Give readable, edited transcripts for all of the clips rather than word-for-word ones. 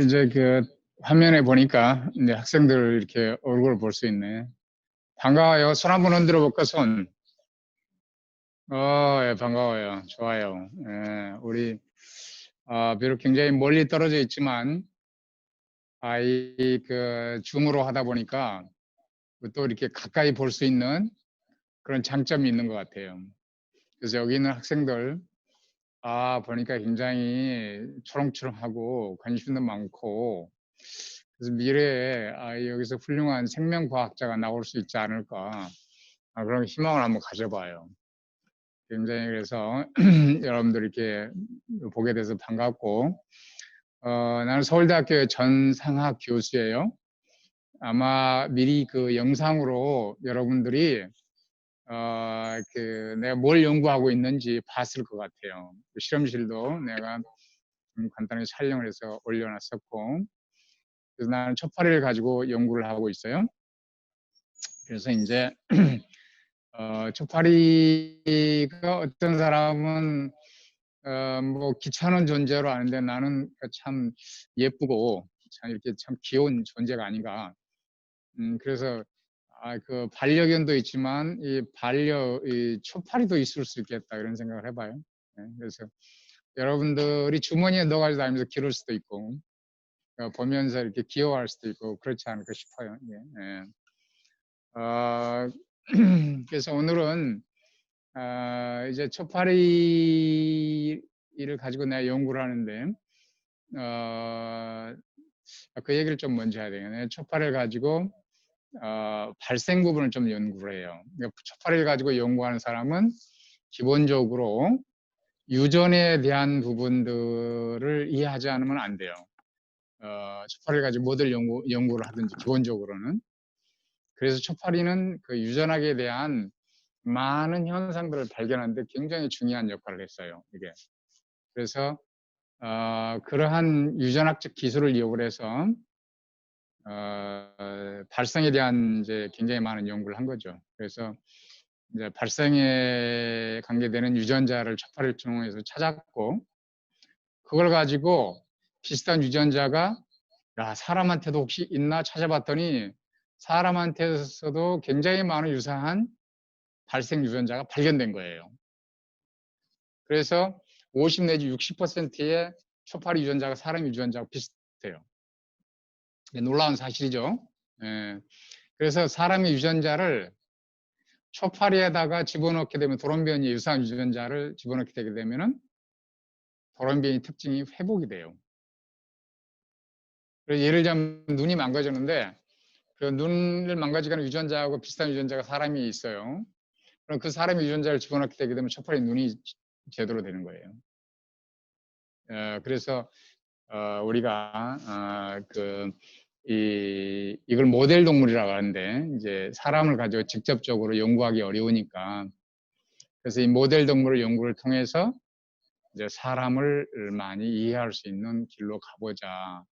이제 그 화면에 보니까 이제 학생들 이렇게 얼굴을 볼 수 있네. 반가워요. 손 한번 흔들어 볼까, 손? 예, 반가워요. 좋아요. 예, 우리, 비록 굉장히 멀리 떨어져 있지만, 줌으로 하다 보니까 또 이렇게 가까이 볼 수 있는 그런 장점이 있는 것 같아요. 그래서 여기 있는 학생들, 보니까 굉장히 초롱초롱하고 관심도 많고, 그래서 미래에 여기서 훌륭한 생명과학자가 나올 수 있지 않을까, 그런 희망을 한번 가져봐요. 굉장히 그래서 여러분들 이렇게 보게 돼서 반갑고, 나는 서울대학교의 전상학 교수예요. 아마 미리 그 영상으로 여러분들이 내가 뭘 연구하고 있는지 봤을 것 같아요. 그 실험실도 내가 좀 간단하게 촬영을 해서 올려놨었고, 그래서 나는 초파리를 가지고 연구를 하고 있어요. 그래서 이제 초파리가 어떤 사람은 뭐 귀찮은 존재로 아는데 나는 참 예쁘고 참 이렇게 참 귀여운 존재가 아닌가. 그래서 그 반려견도 있지만 이 초파리도 있을 수 있겠다 이런 생각을 해봐요. 네, 그래서 여러분들이 주머니에 넣어가지고 다니면서 기를 수도 있고 보면서 이렇게 귀여워할 수도 있고 그렇지 않을까 싶어요. 예, 예. 그래서 오늘은 이제 초파리를 가지고 내가 연구를 하는데 그 얘기를 좀 먼저 해야 되겠네. 초파리를 가지고 발생 부분을 좀 연구를 해요. 그러니까 초파리를 가지고 연구하는 사람은 기본적으로 유전에 대한 부분들을 이해하지 않으면 안 돼요. 초파리를 가지고 뭐들 연구를 하든지 기본적으로는. 그래서 초파리는 그 유전학에 대한 많은 현상들을 발견하는데 굉장히 중요한 역할을 했어요. 이게. 그래서 그러한 유전학적 기술을 이용을 해서 발생에 대한 이제 굉장히 많은 연구를 한 거죠. 그래서 이제 발생에 관계되는 유전자를 초파리를 통해서 찾았고, 그걸 가지고 비슷한 유전자가 사람한테도 혹시 있나 찾아봤더니 사람한테서도 굉장히 많은 유사한 발생 유전자가 발견된 거예요. 그래서 50 내지 60%의 초파리 유전자가 사람 유전자하고 비슷해요. 놀라운 사실이죠. 예. 그래서 사람의 유전자를 초파리에다가 집어넣게 되면 돌연변이 유사한 유전자를 집어넣게 되게 되면은 돌연변이 특징이 회복이 돼요. 예를 들자면 눈이 망가졌는데 그 눈을 망가지게 하는 유전자하고 비슷한 유전자가 사람이 있어요. 그럼 그 사람의 유전자를 집어넣게 되게 되면 초파리 눈이 제대로 되는 거예요. 그래서 우리가 이걸 모델 동물이라고 하는데 이제 사람을 가지고 직접적으로 연구하기 어려우니까 그래서 이 모델 동물을 연구를 통해서 이제 사람을 많이 이해할 수 있는 길로 가보자.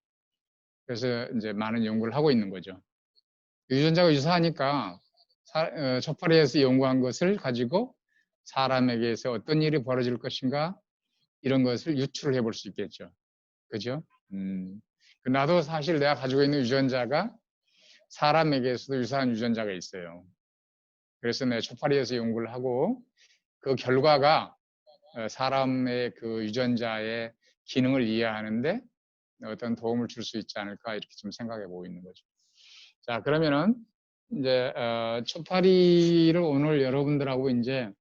그래서 이제 많은 연구를 하고 있는 거죠. 유전자가 유사하니까 초파리에서 연구한 것을 가지고 사람에게서 어떤 일이 벌어질 것인가 이런 것을 유추를 해볼 수 있겠죠. 그죠? 나도 사실 내가 가지고 있는 유전자가 사람에게서도 유사한 유전자가 있어요. 그래서 내가 초파리에서 연구를 하고 그 결과가 사람의 그 유전자의 기능을 이해하는데 어떤 도움을 줄 수 있지 않을까 이렇게 좀 생각해 보고 있는 거죠. 자, 그러면은 이제 초파리를 오늘 여러분들하고 이제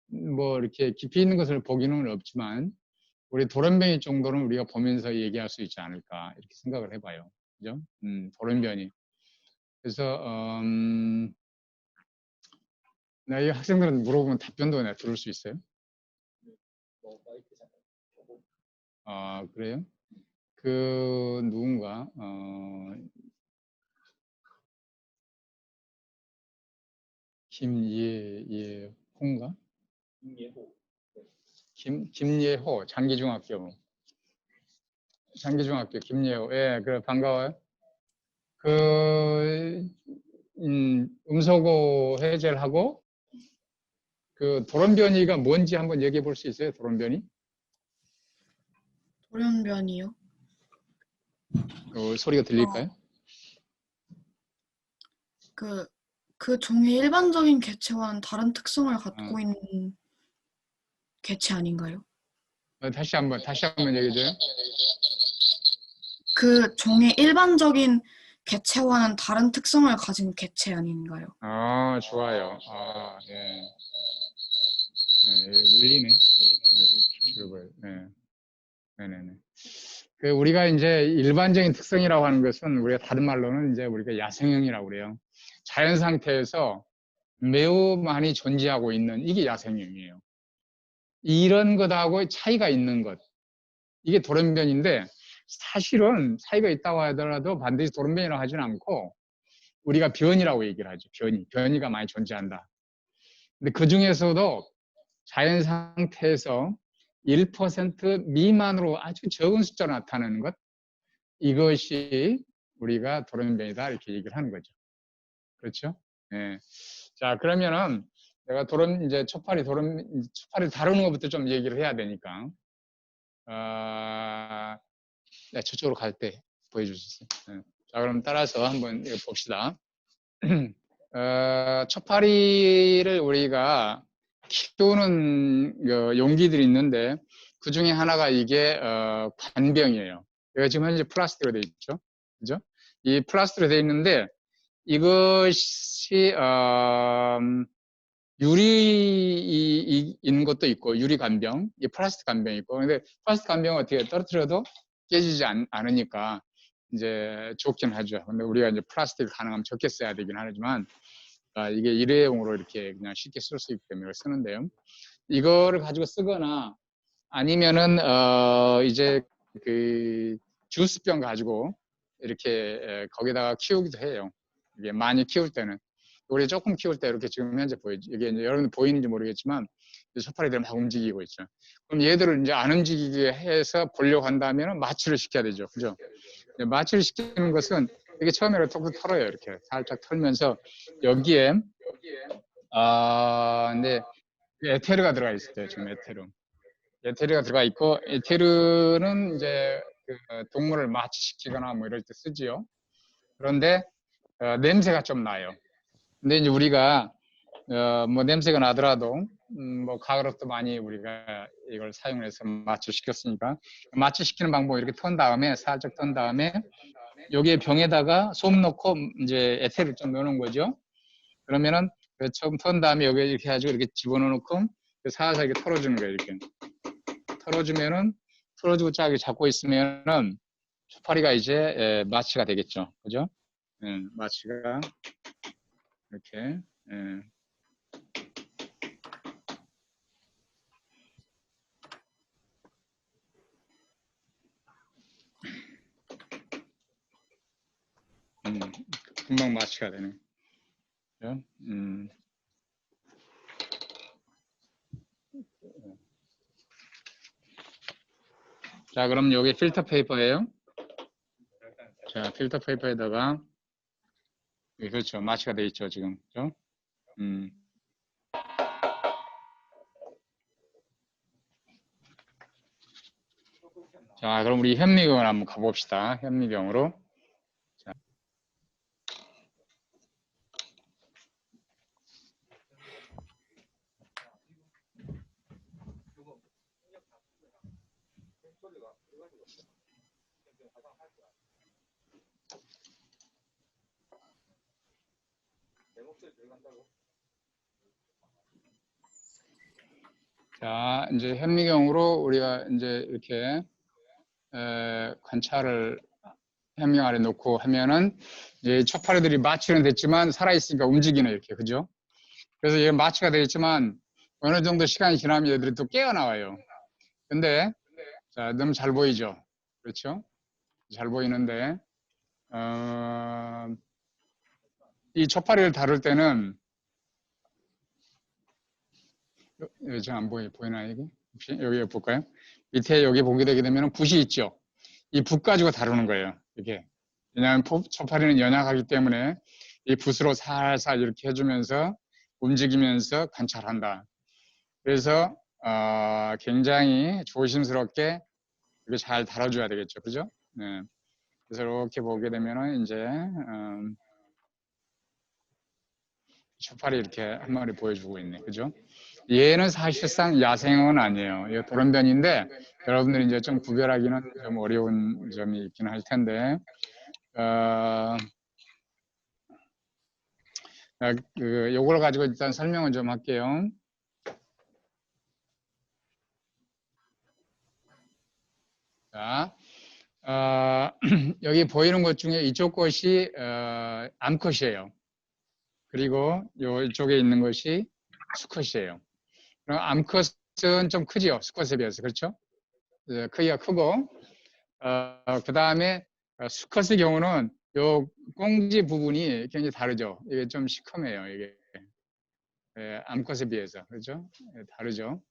뭐 이렇게 깊이 있는 것을 보기는 없지만 우리 돌연변이 정도는 우리가 보면서 얘기할 수 있지 않을까 이렇게 생각을 해봐요. 그죠? 돌연변이. 그래서 이 학생들은 물어보면 답변도 내가 들을 수 있어요? 그래요? 그 누군가 김예호인가? 김예호 장기중학교 김예호. 예, 그래 반가워요. 금속어 해제를 하고 그 돌연변이가 뭔지 한번 얘기해 볼 수 있어요? 돌연변이? 돌연변이요? 소리가 들릴까요? 그 종의 일반적인 개체와는 다른 특성을 어, 갖고 있는 개체 아닌가요? 다시 한번 얘기해 줘요. 그 종의 일반적인 개체와는 다른 특성을 가진 개체 아닌가요? 아, 좋아요. 아, 예. 네, 울리네. 네. 네네네. 그 우리가 이제 일반적인 특성이라고 하는 것은 우리가 다른 말로는 이제 우리가 야생형이라고 그래요. 자연 상태에서 매우 많이 존재하고 있는 이게 야생형이에요. 이런 것하고 차이가 있는 것. 이게 돌연변인데 사실은 차이가 있다고 하더라도 반드시 돌연변이라고 하지는 않고 우리가 변이라고 얘기를 하죠. 변이가 많이 존재한다. 근데 그 중에서도 자연 상태에서 1% 미만으로 아주 적은 숫자로 나타나는 것, 이것이 우리가 돌연변이다 이렇게 얘기를 하는 거죠. 그렇죠? 예. 자, 그러면은 내가 이제 초파리 다루는 것부터 좀 얘기를 해야 되니까, 네, 저쪽으로 갈 때 보여줄 수 있어요. 예. 자, 그럼 따라서 한번 이거 봅시다. 초파리를 우리가 키우는 용기들이 있는데 그 중에 하나가 이게 관병이에요. 이거 지금 현재 플라스틱으로 되어 있죠. 그죠? 이 플라스틱으로 되어 있는데 이것이 유리인 것도 있고 유리 간병, 이 플라스틱 간병이 있고 근데 플라스틱 간병은 어떻게 떨어뜨려도 깨지지 않으니까 이제 좋긴 하죠. 근데 우리가 이제 플라스틱을 가능하면 적게 써야 되긴 하지만 이게 일회용으로 이렇게 그냥 쉽게 쓸 수 있기 때문에 쓰는데요. 이거를 가지고 쓰거나 아니면은 이제 그 주스병 가지고 이렇게 거기다가 키우기도 해요. 이게 많이 키울 때는 우리 조금 키울 때 이렇게 지금 현재 보이죠. 이게 이제 여러분 보이는지 모르겠지만 소파리들 막 움직이고 있죠. 그럼 얘들을 이제 안 움직이게 해서 보려고 한다면 마취를 시켜야 되죠. 그죠? 마취를 시키는 것은 이게 처음에 톡톡 털어요. 이렇게 살짝 털면서 여기에 근데 에테르가 들어가 있어요. 지금 에테르가 들어가 있고 에테르는 이제 그 동물을 마취시키거나 뭐 이럴 때 쓰지요. 그런데 냄새가 좀 나요. 근데 이제 우리가 뭐 냄새가 나더라도 뭐 가그럽도 많이 우리가 이걸 사용해서 마취시켰으니까 마취시키는 방법 이렇게 턴 다음에 살짝 턴 다음에 여기에 병에다가 솜 넣고 이제 에테르를 좀 넣는 거죠. 그러면은 처음 턴 다음에 여기 이렇게 해가지고 이렇게 집어넣고 살살 이렇게 털어주는 거예요. 이렇게 털어주면은 털어주고 쫙 잡고 있으면은 초파리가 이제 마취가 되겠죠. 그죠? 마취가 이렇게 금방 마취가 되네. 그죠? 자, 그럼 여기 필터 페이퍼예요. 자, 필터 페이퍼에다가 그렇죠. 마취가 돼 있죠, 지금. 그죠? 자, 그럼 우리 현미경을 한번 가봅시다. 현미경으로. 자. 자, 이제 현미경으로 우리가 이제 이렇게 관찰을 현미경 아래 놓고 하면은 이제 초파리들이 마취는 됐지만 살아있으니까 움직이네 이렇게 그죠? 그래서 얘 마취가 되겠지만 어느 정도 시간이 지나면 얘들이 또 깨어나와요. 근데 자, 너무 잘 보이죠? 그렇죠? 잘 보이는데 이 초파리를 다룰 때는 지금 안 보이나요 이게? 혹시 여기 볼까요? 밑에 여기 보게 되게 되면 붓이 있죠? 이 붓 가지고 다루는 거예요. 이게 왜냐하면 초파리는 연약하기 때문에 이 붓으로 살살 이렇게 해주면서 움직이면서 관찰한다. 그래서 굉장히 조심스럽게 이렇게 잘 다뤄줘야 되겠죠, 그죠? 네. 그래서 이렇게 보게 되면은 이제 초파리 이렇게 한 마리 보여주고 있네, 그죠? 얘는 사실상 야생은 아니에요. 이거 도련변인데 여러분들이 이제 좀 구별하기는 좀 어려운 점이 있긴 할 텐데, 요걸 가지고 일단 설명을 좀 할게요. 자, 여기 보이는 것 중에 이쪽 것이 암컷이에요. 그리고 이쪽에 있는 것이 수컷이에요. 그럼 암컷은 좀 크지요, 수컷에 비해서. 그렇죠? 크기가 크고, 그 다음에 수컷의 경우는 요 꽁지 부분이 굉장히 다르죠. 이게 좀 시커매요, 이게. 암컷에 비해서. 그렇죠? 다르죠.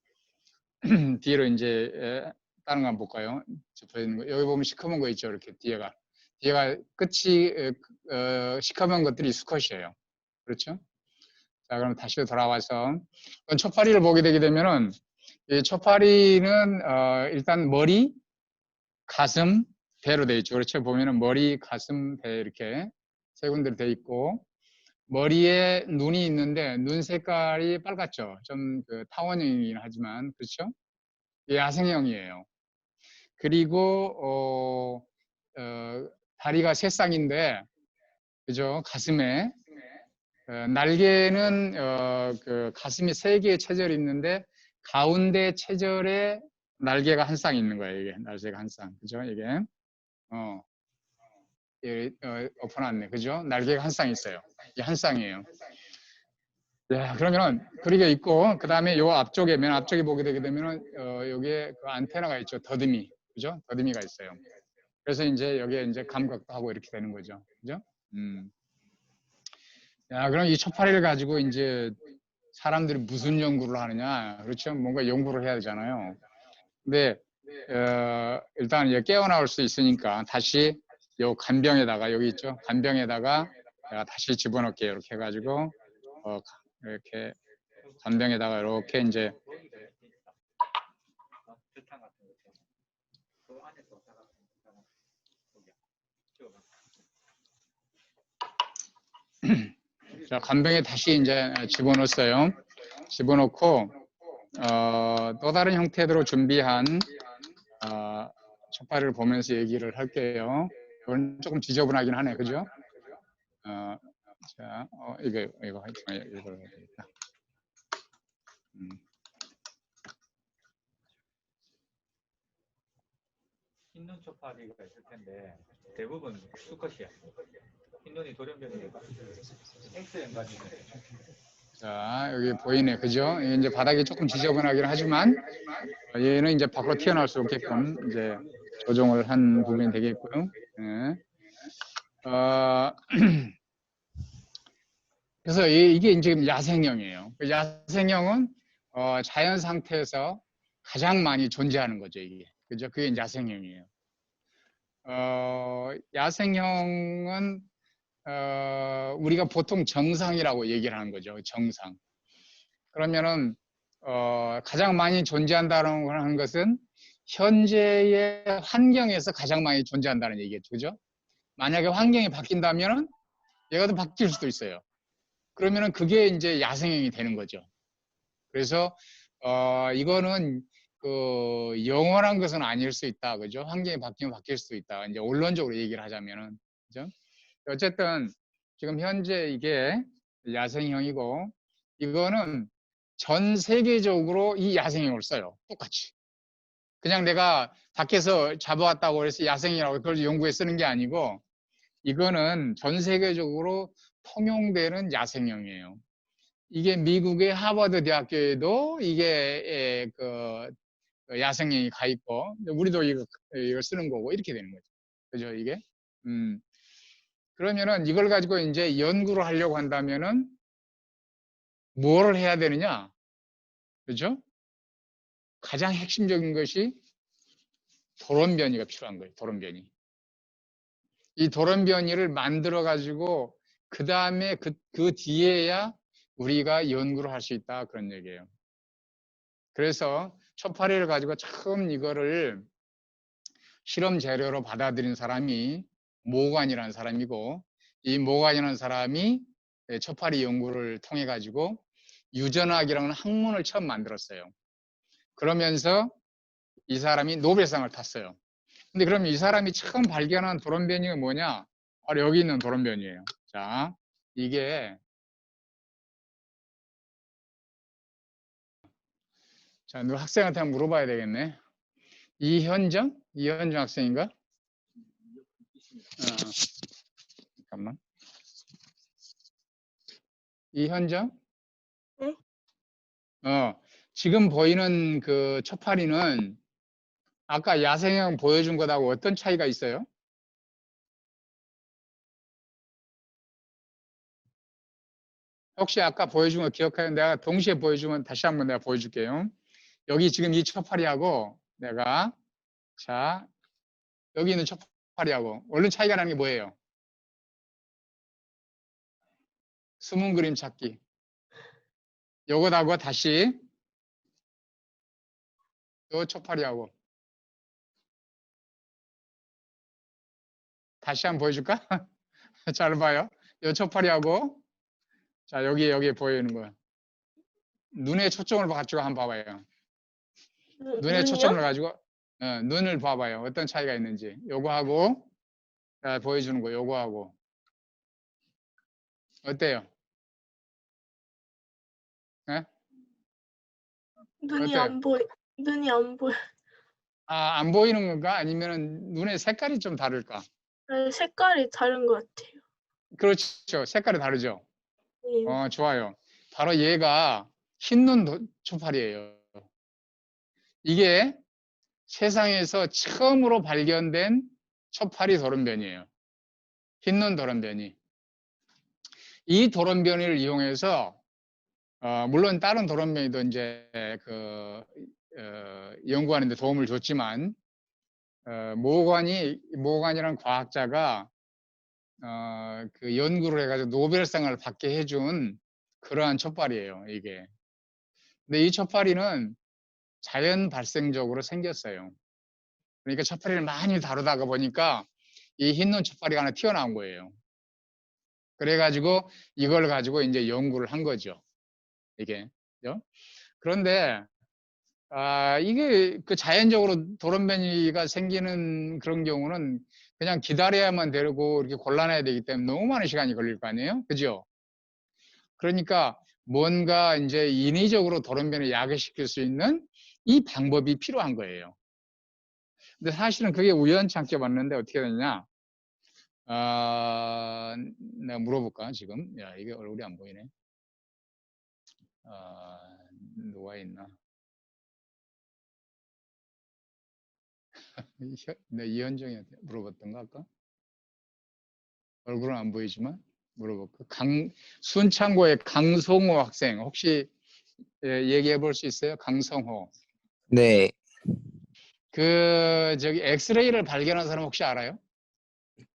뒤로 이제 다른 거 한번 볼까요? 접혀 있는 거. 여기 보면 시커먼 거 있죠, 이렇게 뒤에가. 뒤에가 끝이 시커먼 것들이 수컷이에요. 그렇죠? 자, 그럼 다시 돌아와서 초파리를 보게 되게 되면은 이 초파리는 일단 머리, 가슴, 배로 되어 있죠. 그렇죠? 보면은 머리, 가슴, 배 이렇게 세 군데로 되어 있고 머리에 눈이 있는데 눈 색깔이 빨갛죠. 좀 타원형이긴 하지만 그렇죠? 야생형이에요. 그리고 다리가 세 쌍인데 그죠? 가슴에 날개는 그 가슴이 세 개의 체절이 있는데 가운데 체절에 날개가 한 쌍 있는 거예요. 이게 날개가 한 쌍, 그죠? 이게 엎어놨네, 그죠? 날개가 한 쌍 있어요. 이게 한 쌍이에요. 야, 그러면은 그리게 있고 그 다음에 요 앞쪽에 맨 앞쪽에 보게 되게 되면은 여기에 그 안테나가 있죠. 더듬이, 그죠? 더듬이가 있어요. 그래서 이제 여기에 이제 감각도 하고 이렇게 되는 거죠, 그죠? 야, 그럼 이 초파리를 가지고 이제 사람들이 무슨 연구를 하느냐? 그렇죠? 뭔가 연구를 해야 되잖아요. 근데 일단 이제 깨어나올 수 있으니까 다시 요 간병에다가 여기 있죠? 간병에다가 내가 다시 집어넣을게요. 이렇게 해가지고 이렇게 간병에다가 이렇게 이제 자, 간병에 다시 이제 집어넣었어요. 집어넣고 또 다른 형태로 준비한 초파리를 보면서 얘기를 할게요. 이건 조금 지저분하긴 하네, 그죠? 자, 이거 해야 되겠다. 흰눈 초파리가 있을 텐데 대부분 수컷이야. 흰눈이 돌연변이니까 X형 가지고. 자, 여기 보이네, 그죠? 이제 바닥이 조금 지저분하긴 하지만 얘는 이제 밖으로 튀어나올 수 없게끔 이제 조정을 한 부분이 되겠고요. 네. 그래서 이게 지금 야생형이에요. 야생형은 자연 상태에서 가장 많이 존재하는 거죠, 이게. 그죠? 그게 야생형이에요. 야생형은 우리가 보통 정상이라고 얘기를 하는 거죠. 정상. 그러면은 가장 많이 존재한다는 것은 현재의 환경에서 가장 많이 존재한다는 얘기겠죠. 그죠? 만약에 환경이 바뀐다면 얘가 더 바뀔 수도 있어요. 그러면은 그게 이제 야생형이 되는 거죠. 그래서 이거는 영원한 것은 아닐 수 있다. 그죠? 환경이 바뀌면 바뀔 수 있다. 이제 원론적으로 얘기를 하자면은. 그죠? 어쨌든 지금 현재 이게 야생형이고 이거는 전 세계적으로 이 야생형을 써요. 똑같이. 그냥 내가 밖에서 잡아왔다고 해서 야생이라고 그걸 연구에 쓰는 게 아니고 이거는 전 세계적으로 통용되는 야생형이에요. 이게 미국의 하버드 대학교에도 이게 야생형이 가 있고 우리도 이걸 쓰는 거고 이렇게 되는 거죠. 그죠 이게? 그러면은 이걸 가지고 이제 연구를 하려고 한다면은 뭐를 해야 되느냐? 그죠? 가장 핵심적인 것이 도론변이가 필요한 거예요. 도론변이. 이 도론변이를 만들어 가지고 그 다음에 그 뒤에야 우리가 연구를 할 수 있다 그런 얘기예요. 그래서 초파리를 가지고 처음 이거를 실험 재료로 받아들인 사람이 모간이라는 사람이고, 이 모간이라는 사람이 초파리 연구를 통해 가지고 유전학이라는 학문을 처음 만들었어요. 그러면서 이 사람이 노벨상을 탔어요. 근데 그럼 이 사람이 처음 발견한 돌연변이가 뭐냐? 바로 여기 있는 돌연변이에요. 자, 이게 자, 너 학생한테 한번 물어봐야 되겠네. 이현정? 이현정 학생인가? 잠깐만. 이현정? 네? 지금 보이는 그 초파리는 아까 야생형 보여준 것하고 어떤 차이가 있어요? 혹시 아까 보여준 거 기억해요? 내가 동시에 보여주면 다시 한번 내가 보여줄게요. 여기 지금 이 초파리하고 내가 자 여기 있는 초파리하고 얼른 차이가 나는 게 뭐예요? 숨은 그림 찾기. 요것하고 다시 요 초파리하고 다시 한번 보여줄까? 잘 봐요. 요 초파리하고 자 여기 보이는 거야. 눈에 초점을 가지고 한번 봐봐요. 눈에 초점을 가지고 눈을 봐봐요. 어떤 차이가 있는지. 요거하고 보여주는 거 요거하고 어때요? 예? 눈이 어때요? 안 보여. 눈이 안 보여. 아, 안 보이는 건가? 아니면 눈의 색깔이 좀 다를까? 네, 색깔이 다른 것 같아요. 그렇죠. 색깔이 다르죠. 네. 좋아요. 바로 얘가 흰눈 초파리예요. 이게 세상에서 처음으로 발견된 초파리 도련변이에요. 흰눈 도련변이. 이 도련변이를 이용해서 물론 다른 도련변이도 이제 연구하는 데 도움을 줬지만 모간이라는 과학자가 그 연구를 해가지고 노벨상을 받게 해준 그러한 촛발이에요, 이게. 근데 이 촛발이는 자연 발생적으로 생겼어요. 그러니까 촛발이를 많이 다루다가 보니까 이 흰눈 촛발이 하나 튀어나온 거예요. 그래가지고 이걸 가지고 이제 연구를 한 거죠, 이게. 그죠? 그런데 이게 그 자연적으로 돌연변이가 생기는 그런 경우는 그냥 기다려야만 되고 이렇게 골라내야 되기 때문에 너무 많은 시간이 걸릴 거 아니에요? 그죠? 그러니까 뭔가 이제 인위적으로 돌연변이를 야기시킬 수 있는 이 방법이 필요한 거예요. 근데 사실은 그게 우연찮게 왔는데 어떻게 됐냐? 내가 물어볼까, 지금? 야, 이게 얼굴이 안 보이네. 누가 있나? 내 이현정이한테 물어봤던가, 아까? 얼굴은 안 보이지만 물어볼까? 순창고의 강성호 학생 혹시 얘기해 볼 수 있어요? 강성호. 네, 저기 엑스레이를 발견한 사람 혹시 알아요?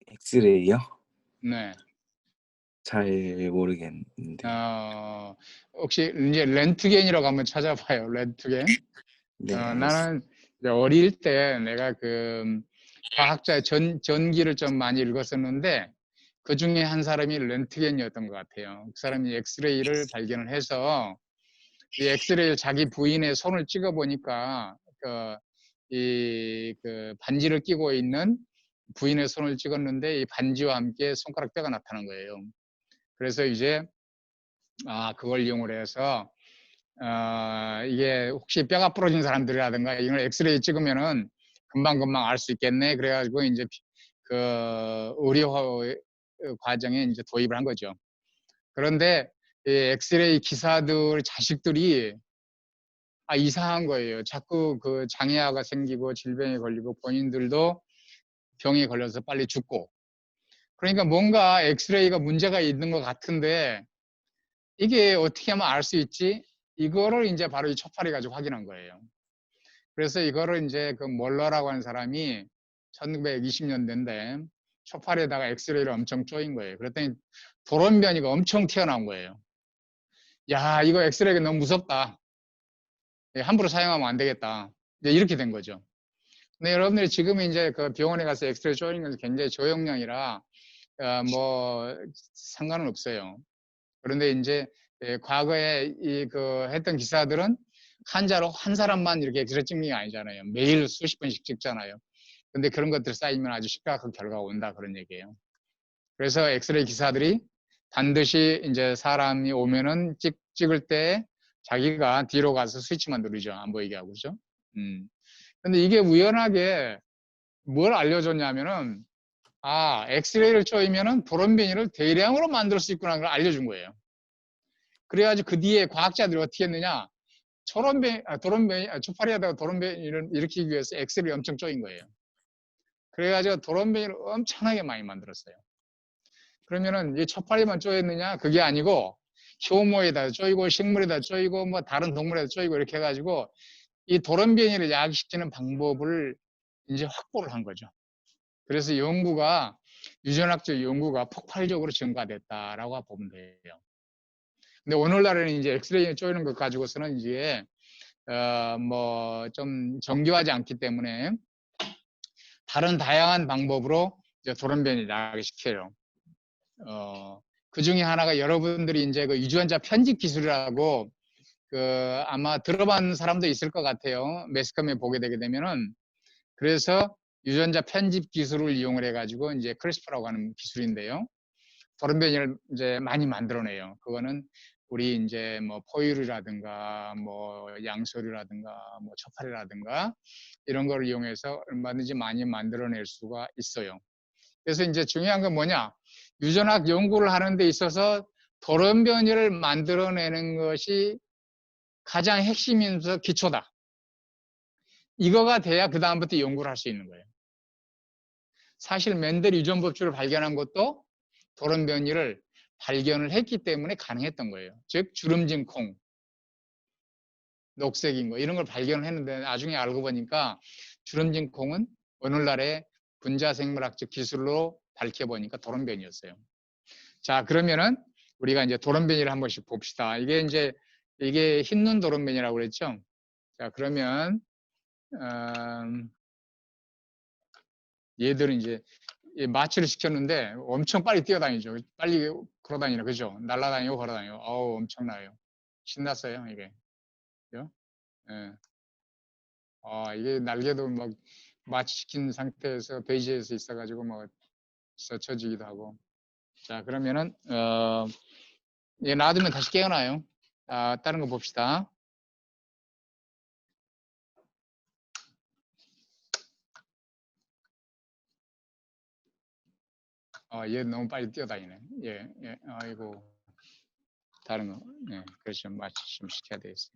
엑스레이요? 네. 잘 모르겠는데. 혹시 이제 렌트겐이라고 한번 찾아봐요. 렌트겐. 네, 나는 이제 어릴 때 내가 그 과학자의 전기를 좀 많이 읽었었는데 그 중에 한 사람이 렌트겐이었던 것 같아요. 그 사람이 엑스레이를 발견을 해서 이 엑스레이를 자기 부인의 손을 찍어 보니까 그 반지를 끼고 있는 부인의 손을 찍었는데 이 반지와 함께 손가락 뼈가 나타난 거예요. 그래서 이제 그걸 이용을 해서 이게 혹시 뼈가 부러진 사람들이라든가 이걸 엑스레이 찍으면은 금방금방 알 수 있겠네. 그래가지고 이제 그 의료 과정에 이제 도입을 한 거죠. 그런데 이 엑스레이 기사들 자식들이 이상한 거예요. 자꾸 그 장애아가 생기고 질병에 걸리고 본인들도 병에 걸려서 빨리 죽고. 그러니까 뭔가 엑스레이가 문제가 있는 것 같은데 이게 어떻게 하면 알 수 있지? 이거를 이제 바로 이 초파리 가지고 확인한 거예요. 그래서 이거를 이제 그 몰러라고 하는 사람이 1920년대인데 초파리에다가 엑스레이를 엄청 쪼인 거예요. 그랬더니 돌연변이가 엄청 튀어나온 거예요. 야, 이거 엑스레이가 너무 무섭다. 함부로 사용하면 안 되겠다. 이제 이렇게 된 거죠. 근데 여러분들이 지금 이제 그 병원에 가서 엑스레이 쪼이는 건 굉장히 저용량이라 뭐 상관은 없어요. 그런데 이제 과거에 했던 기사들은 환자로 한 사람만 이렇게 엑스레이 찍는 게 아니잖아요. 매일 수십 번씩 찍잖아요. 근데 그런 것들 쌓이면 아주 심각한 결과가 온다 그런 얘기예요. 그래서 엑스레이 기사들이 반드시 이제 사람이 오면은 찍을 때 자기가 뒤로 가서 스위치만 누르죠. 안 보이게 하고, 그죠? 근데 이게 우연하게 뭘 알려줬냐면은, 엑스레이를 쪼이면은 돌연변이를 대량으로 만들 수 있구나 걸 알려준 거예요. 그래가지고 그 뒤에 과학자들이 어떻게 했느냐, 초파리에다가 돌연변이를 일으키기 위해서 엑스레이를 엄청 쪼인 거예요. 그래가지고 돌연변이를 엄청나게 많이 만들었어요. 그러면은 이 초파리만 쪼였느냐? 그게 아니고 효모에다 쪼이고 식물에다 쪼이고 뭐 다른 동물에다 쪼이고 이렇게 해가지고 이 돌연변이를 야기시키는 방법을 이제 확보를 한 거죠. 그래서 유전학적 연구가 폭발적으로 증가됐다라고 보면 돼요. 근데 오늘날에는 이제 엑스레이 쪼이는 것 가지고서는 이제 뭐 좀 정교하지 않기 때문에 다른 다양한 방법으로 이제 돌연변이를 야기시켜요. 그 중에 하나가 여러분들이 이제 그 유전자 편집 기술이라고 아마 들어본 사람도 있을 것 같아요. 매스컴에 보게 되게 되면은. 그래서 유전자 편집 기술을 이용을 해가지고 이제 크리스프라고 하는 기술인데요. 돌연변이를 이제 많이 만들어내요. 그거는 우리 이제 뭐 포유류라든가 뭐 양서류라든가 뭐 초파리라든가 이런 걸 이용해서 얼마든지 많이 만들어낼 수가 있어요. 그래서 이제 중요한 건 뭐냐? 유전학 연구를 하는 데 있어서 돌연변이를 만들어내는 것이 가장 핵심이면서 기초다. 이거가 돼야 그 다음부터 연구를 할 수 있는 거예요. 사실 멘델 유전 법칙을 발견한 것도 돌연변이를 발견을 했기 때문에 가능했던 거예요. 즉 주름진 콩, 녹색인 거 이런 걸 발견을 했는데 나중에 알고 보니까 주름진 콩은 오늘날의 분자생물학적 기술로 밝혀보니까 돌연변이였어요. 자, 그러면은 우리가 이제 돌연변이를 한 번씩 봅시다. 이게 흰눈 돌연변이라고 그랬죠? 자, 그러면 얘들은 이제 마취를 시켰는데 엄청 빨리 뛰어다니죠. 빨리 걸어다니라, 그죠? 날아다니고 걸어다니고. 어우, 엄청나요. 신났어요, 이게. 그죠? 예. 이게 날개도 막 마취시킨 상태에서 베이지에서 있어가지고 뭐 젖혀지기도 하고. 자, 그러면은 얘 놔두면 다시 깨어나요. 다른 거 봅시다. 얘 너무 빨리 뛰어다니네. 예, 아이고. 다른 거, 네, 그렇죠. 마취 좀 시켜야 되겠어요.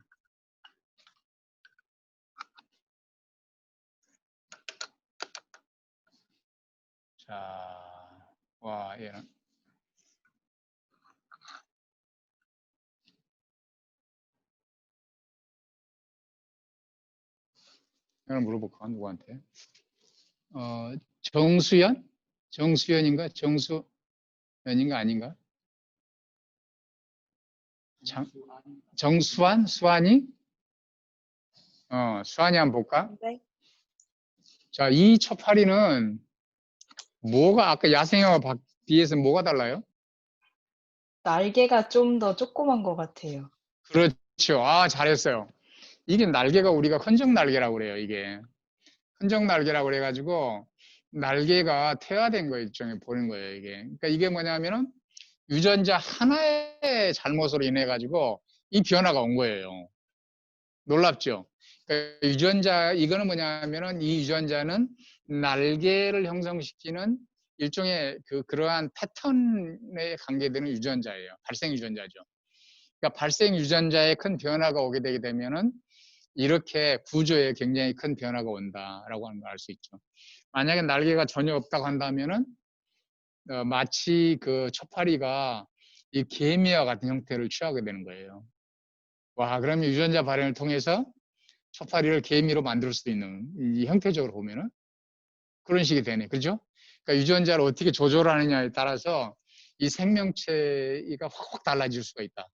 자, 얘는. 이걸 물어볼까? 누구한테? 정수연? 정수연인가? 정수연인가? 아닌가? 정수환? 수환이? 수환이 한번 볼까? 네. 자, 이 초파리는 뭐가 아까 야생형과 비해서 뭐가 달라요? 날개가 좀 더 조그만 것 같아요. 그렇죠. 잘했어요. 이게 날개가 우리가 흔적 날개라고 그래요, 이게. 흔적 날개라고 그래가지고, 날개가 퇴화된 거 일종의 보는 거예요, 이게. 그러니까 이게 뭐냐면은, 유전자 하나의 잘못으로 인해가지고, 이 변화가 온 거예요. 놀랍죠? 그러니까 이거는 뭐냐면은, 이 유전자는 날개를 형성시키는 일종의 그러한 패턴에 관계되는 유전자예요. 발생 유전자죠. 그러니까 발생 유전자에 큰 변화가 오게 되게 되면은 이렇게 구조에 굉장히 큰 변화가 온다라고 하는 걸 알 수 있죠. 만약에 날개가 전혀 없다고 한다면은 마치 그 초파리가 이 개미와 같은 형태를 취하게 되는 거예요. 그러면 유전자 발현을 통해서 초파리를 개미로 만들 수도 있는 이 형태적으로 보면은 그런 식이 되네, 그죠? 그러니까 유전자를 어떻게 조절하느냐에 따라서 이 생명체가 확 달라질 수가 있다.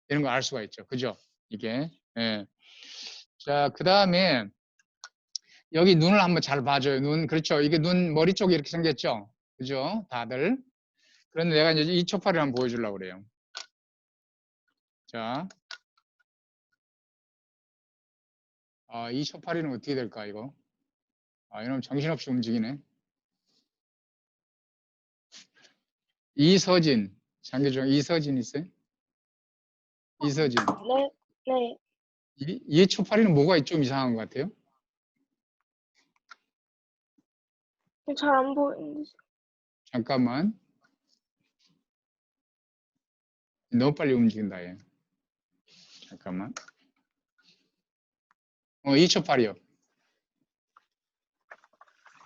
이런 거 알 수가 있죠. 그죠? 이게. 예. 자, 그 다음에 여기 눈을 한번 잘 봐줘요. 눈, 그렇죠. 이게 눈, 머리 쪽이 이렇게 생겼죠. 그죠? 다들. 그런데 내가 이제 이 초파리를 한번 보여주려고 그래요. 자. 이 초파리는 어떻게 될까, 이거? 이놈 정신없이 움직이네. 이서진. 장기 중에 이서진 있어요? 이서진. 네, 네. 이 초파리는 뭐가 좀 이상한 것 같아요? 잘 안 보이는데. 잠깐만. 너무 빨리 움직인다, 얘. 잠깐만. 이 초파리요.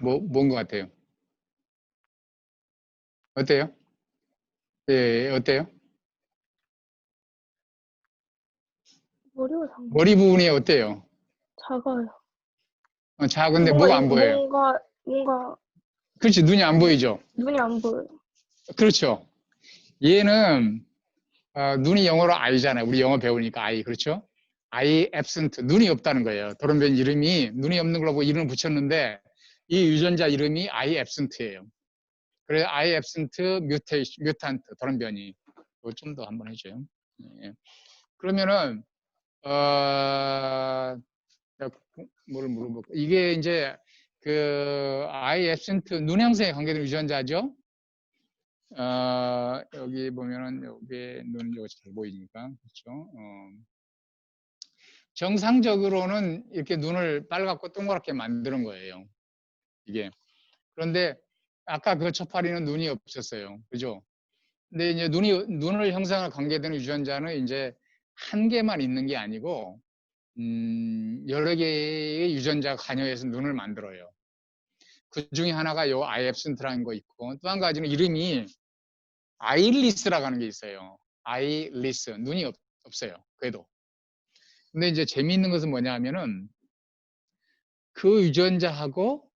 뭔 것 같아요? 어때요? 예, 어때요? 머리가 작네. 머리 부분이 어때요? 작아요. 작은데 뭐가 안 보여요? 뭔가 그렇지, 눈이 안 보이죠? 눈이 안 보여요. 그렇죠. 얘는 눈이 영어로 eye잖아요. 우리 영어 배우니까 eye, 그렇죠? eye absent, 눈이 없다는 거예요. 돌연변 이름이 눈이 없는 걸로 보고 이름을 붙였는데 이 유전자 이름이 eye absent예요. 그래서 eye absent mutant, 돌연변이. 이거 좀 더 한번 해줘요. 예. 그러면은 내가 뭐를 물어볼까? 이게 이제 그 eye absent 눈 형성에 관계된 유전자죠. 여기 보면은 여기 눈 이거 잘 보이니까 그렇죠. 정상적으로는 이렇게 눈을 빨갛고 동그랗게 만드는 거예요. 이게. 그런데 아까 그 초파리는 눈이 없었어요. 그죠? 근데 이제 눈을 형성할 관계되는 유전자는 이제 한 개만 있는 게 아니고 여러 개의 유전자가 관여해서 눈을 만들어요. 그 중에 하나가 요 아이앱센트라는 거 있고 또 한 가지는 이름이 아이리스라고 하는 게 있어요. 아이리스, 눈이 없어요. 그래도. 근데 이제 재미있는 것은 뭐냐 하면은 그 유전자하고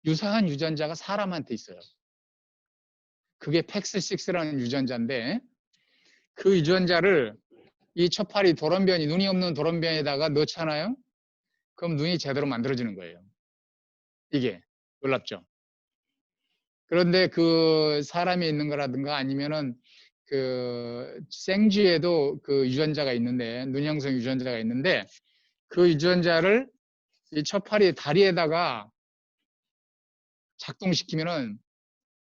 유사한 유전자가 사람한테 있어요. 그게 팩스6라는 유전자인데 그 유전자를 이 초파리 돌연변이, 눈이 없는 돌연변이에다가 넣잖아요. 그럼 눈이 제대로 만들어지는 거예요. 이게 놀랍죠. 그런데 그 사람이 있는 거라든가 아니면은 그 생쥐에도 그 유전자가 있는데 눈 형성 유전자가 있는데 그 유전자를 이 초파리 다리에다가 작동시키면은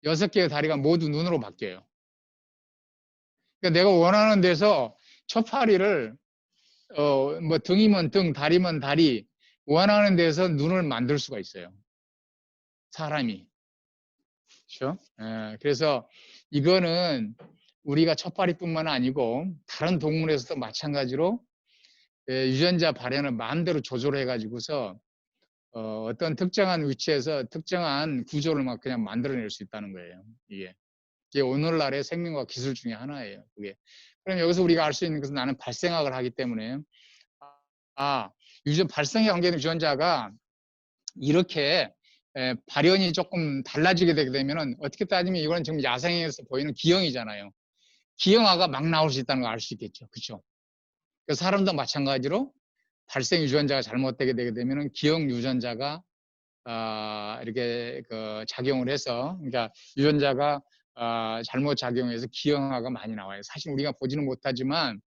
6개의 다리가 모두 눈으로 바뀌어요. 그러니까 내가 원하는 데서 초파리를 뭐 등이면 등, 다리면 다리 원하는 데서 눈을 만들 수가 있어요. 사람이. 그렇죠? 그래서 이거는 우리가 초파리뿐만 아니고 다른 동물에서도 마찬가지로 유전자 발현을 마음대로 조절해 가지고서 어떤 특정한 위치에서 특정한 구조를 막 그냥 만들어낼 수 있다는 거예요. 이게 오늘날의 생명과 기술 중에 하나예요. 그게. 그럼 여기서 우리가 알 수 있는 것은 나는 발생학을 하기 때문에 발생에 관계된 유전자가 이렇게 발현이 조금 달라지게 되게 되면은 어떻게 따지면 이거는 지금 야생에서 보이는 기형이잖아요. 기형아가 막 나올 수 있다는 걸 알 수 있겠죠. 그렇죠? 사람도 마찬가지로 발생 유전자가 잘못되게 되게 되면은 기형 유전자가 이렇게 그 작용을 해서 그러니까 유전자가 잘못 작용해서 기형아가 많이 나와요. 사실 우리가 보지는 못하지만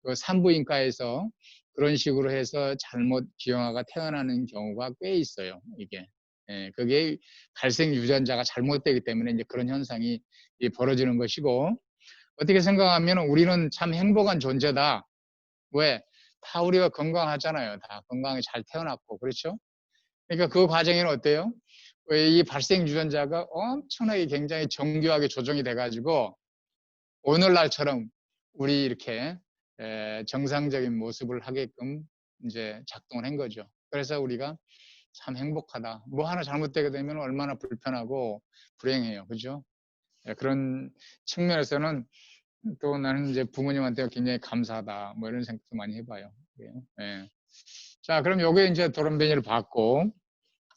그 산부인과에서 그런 식으로 해서 잘못 기형아가 태어나는 경우가 꽤 있어요. 이게. 그게 발생 유전자가 잘못되기 때문에 이제 그런 현상이 벌어지는 것이고 어떻게 생각하면 우리는 참 행복한 존재다. 왜? 다 우리가 건강하잖아요. 다 건강히 잘 태어났고 그렇죠? 그러니까 그 과정에는 어때요? 왜 이 발생 유전자가 엄청나게 굉장히 정교하게 조정이 돼가지고 오늘날처럼 우리 이렇게 정상적인 모습을 하게끔 이제 작동을 한 거죠. 그래서 우리가 참 행복하다. 뭐 하나 잘못되게 되면 얼마나 불편하고 불행해요. 그죠? 그런 측면에서는 또 나는 이제 부모님한테 굉장히 감사하다. 뭐 이런 생각도 많이 해봐요. 예. 자, 그럼 요게 이제 돌연변이를 봤고,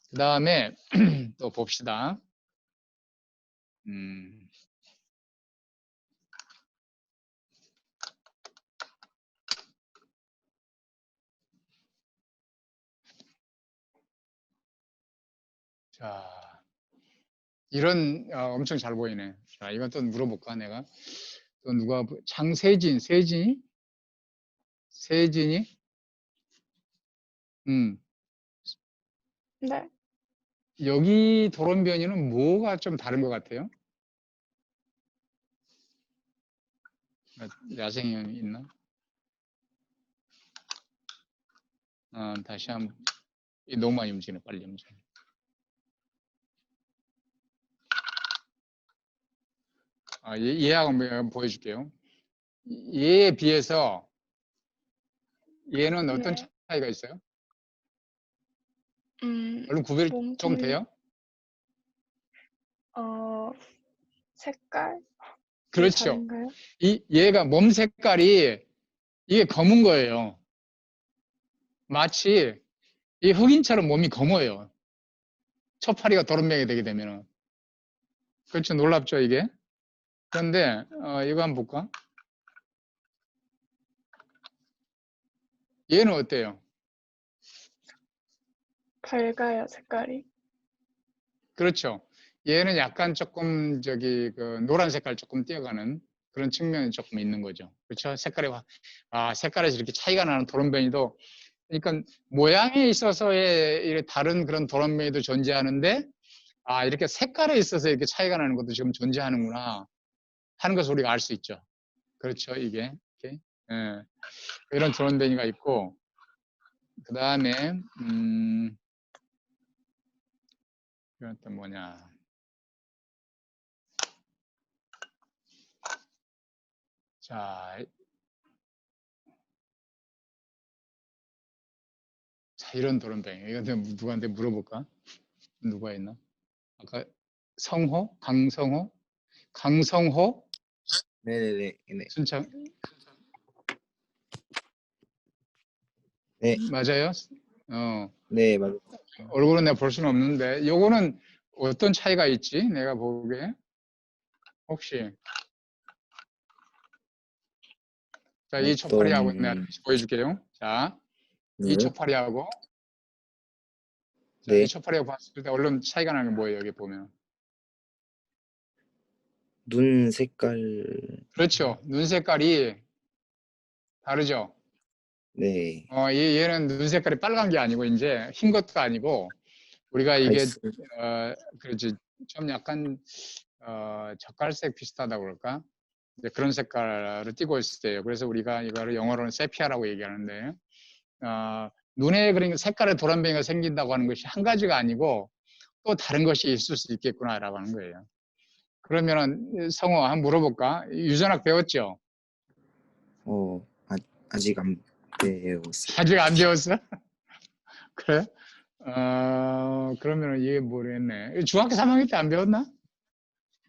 그 다음에 또 봅시다. 자, 이런 엄청 잘 보이네. 자, 이건 또 물어볼까 내가? 또 누가 장세진, 세진이? 네. 여기 돌연변이는 뭐가 좀 다른 것 같아요? 야생형 있나? 다시 한번. 너무 많이 움직이네. 빨리 움직이네. 얘하고 한번 보여줄게요. 얘에 비해서 얘는 어떤 네. 차이가 있어요? 음, 얼른 구별이 좀 몸통, 돼요? 색깔이 그렇죠. 다른가요? 얘가 몸 색깔이 이게 검은 거예요. 마치 이 흑인처럼 몸이 검어요. 첫파리가 도른병이 되게 되면은. 그렇죠. 놀랍죠, 이게? 그런데, 이거 한번 볼까? 얘는 어때요? 밝아요, 색깔이. 그렇죠. 얘는 약간 조금, 노란 색깔 조금 띄어가는 그런 측면이 조금 있는 거죠. 그렇죠. 색깔에서 이렇게 차이가 나는 도른병이도, 그러니까 모양에 있어서의 이렇게 다른 그런 도른병이도 존재하는데, 이렇게 색깔에 있어서 이렇게 차이가 나는 것도 지금 존재하는구나 하는 것을 우리가 알 수 있죠. 그렇죠, 이게. 이렇게. 예. 이런 도른뱅이가 있고, 그 다음에, 이건 또 뭐냐. 자, 이런 도른뱅이. 이건 누구한테 물어볼까? 누가 있나? 아까 성호? 강성호? 강성호? 네네네. 네. 순창? 네. 맞아요? 어, 네, 맞아요. 얼굴은 내가 볼 수는 없는데, 요거는 어떤 차이가 있지? 내가 보기에. 혹시. 자, 이 초파리하고 내가 어떤, 다시 보여줄게요. 자, 이 네. 초파리하고, 자, 이 네. 초파리하고 봤을 때 얼른 차이가 나는 게 뭐예요? 여기 보면. 눈 색깔, 그렇죠. 눈 색깔이 다르죠. 네. 얘는 눈 색깔이 빨간 게 아니고, 이제 흰 것도 아니고, 우리가 이게, 갈색, 그렇지. 좀 약간, 젓갈색 비슷하다고 그럴까? 이제 그런 색깔을 띠고 있어요. 그래서 우리가 이거를 영어로는 세피아라고 얘기하는데, 눈에 그러니까 색깔의 도란뱅이가 생긴다고 하는 것이 한 가지가 아니고, 또 다른 것이 있을 수 있겠구나라고 하는 거예요. 그러면은, 성호, 한번 물어볼까? 유전학 배웠죠? 아직 안 배웠어요. 아직 안 배웠어? 그래? 그러면은 이게 모르겠네. 중학교 3학년 때 안 배웠나?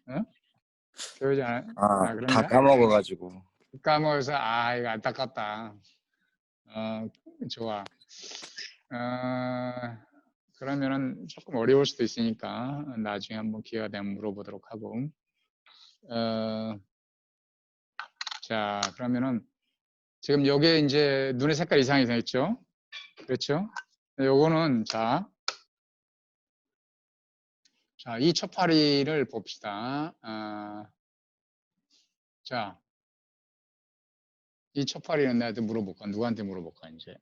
어? 배우지 않아? 다 그런가? 까먹어가지고. 까먹어서, 이거 안타깝다. 좋아. 그러면은 조금 어려울 수도 있으니까 나중에 한번 기회가 되면 물어보도록 하고. 자, 그러면은 지금 요게 이제 눈의 색깔 이상했죠? 그렇죠? 요거는 자, 이 초파리를 봅시다. 자, 이 초파리는 나한테 물어볼까? 누구한테 물어볼까? 이제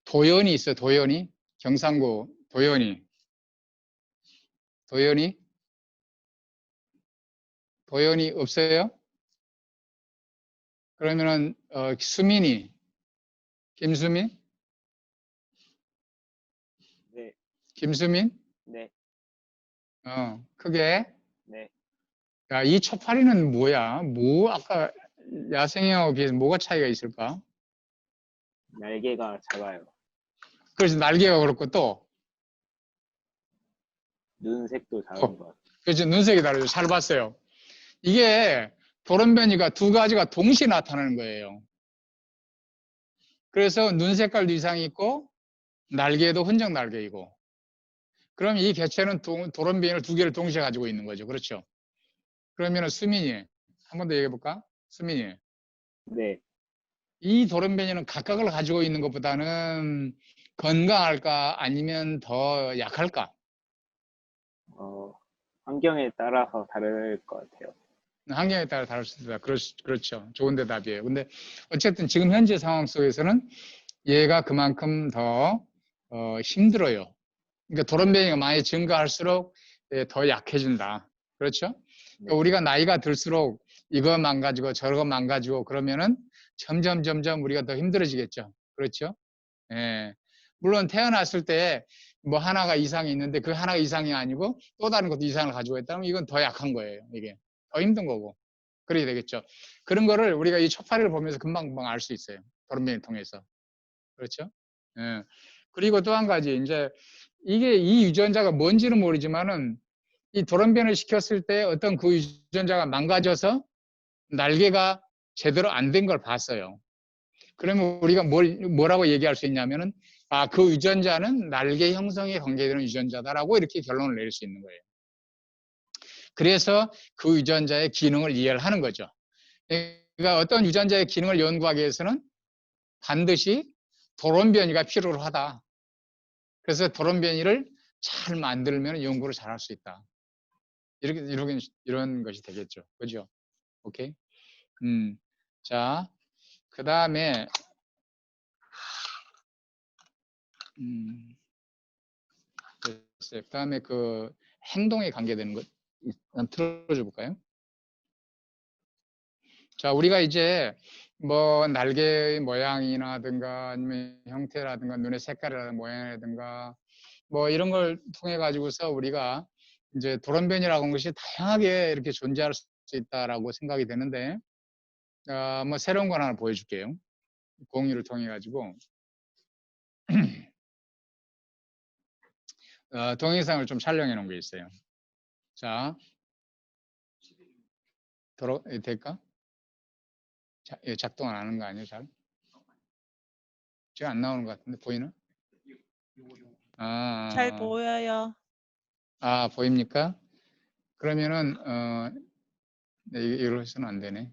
도연이 있어요. 도연이 경상고 도연이 없어요? 그러면은 수민이 김수민 네, 김수민 네, 크게. 네. 야, 이 초파리는 뭐야? 아까 야생형하고 비해서 뭐가 차이가 있을까? 날개가 작아요. 그래서 날개가 그렇고 또 눈색도 다른 어. 것 같아요. 그래서 눈색이 다르죠. 잘 봤어요. 이게 돌연변이가 두 가지가 동시에 나타나는 거예요. 그래서 눈 색깔도 이상이 있고 날개도 흔적 날개이고. 그럼 이 개체는 돌연변이를 두 개를 동시에 가지고 있는 거죠. 그렇죠? 그러면 수민이 한 번 더 얘기해 볼까? 수민이 네, 이 돌연변이는 각각을 가지고 있는 것보다는 건강할까 아니면 더 약할까? 환경에 따라서 다를 것 같아요. 환경에 따라 다를 수 있다. 그렇죠. 좋은 대답이에요. 근데 어쨌든 지금 현재 상황 속에서는 얘가 그만큼 더 힘들어요. 그러니까 돌연변이가 많이 증가할수록 더 약해진다. 그렇죠? 그러니까 우리가 나이가 들수록 이거 망가지고 저거 망가지고 그러면은 점점 우리가 더 힘들어지겠죠. 그렇죠? 예. 물론 태어났을 때 뭐 하나가 이상이 있는데 그 하나가 이상이 아니고 또 다른 것도 이상을 가지고 있다면 이건 더 약한 거예요. 이게 더 힘든 거고 그래야 되겠죠. 그런 거를 우리가 이 초파리를 보면서 금방 알 수 있어요. 돌연변이 통해서. 그렇죠? 예. 그리고 또 한 가지 이제 이게 이 유전자가 뭔지는 모르지만은 이 돌연변을 시켰을 때 어떤 그 유전자가 망가져서 날개가 제대로 안 된 걸 봤어요. 그러면 우리가 뭐라고 얘기할 수 있냐면은 그 유전자는 날개 형성에 관계되는 유전자다라고 이렇게 결론을 내릴 수 있는 거예요. 그래서 그 유전자의 기능을 이해를 하는 거죠. 그러니까 어떤 유전자의 기능을 연구하기 위해서는 반드시 돌연변이가 필요하다. 그래서 돌연변이를 잘 만들면 연구를 잘할 수 있다. 이런 것이 되겠죠. 그죠? 오케이? 자, 그 다음에 그 다음에 그 행동에 관계되는 것 한번 틀어줘 볼까요? 자, 우리가 이제 뭐 날개 모양이라든가 아니면 형태라든가 눈의 색깔이라든가 모양이라든가 뭐 이런 걸 통해 가지고서 우리가 이제 돌연변이라고 하는 것이 다양하게 이렇게 존재할 수 있다라고 생각이 되는데 뭐 새로운 건 하나 보여줄게요. 공유를 통해 가지고 동영상을 좀 촬영해 놓은 게 있어요. 자, 될까? 자, 작동 안 하는 거 아니에요, 잘? 지금 안 나오는 것 같은데 보이나? 잘 보여요. 보입니까? 그러면은 네, 이걸 해서는 안 되네.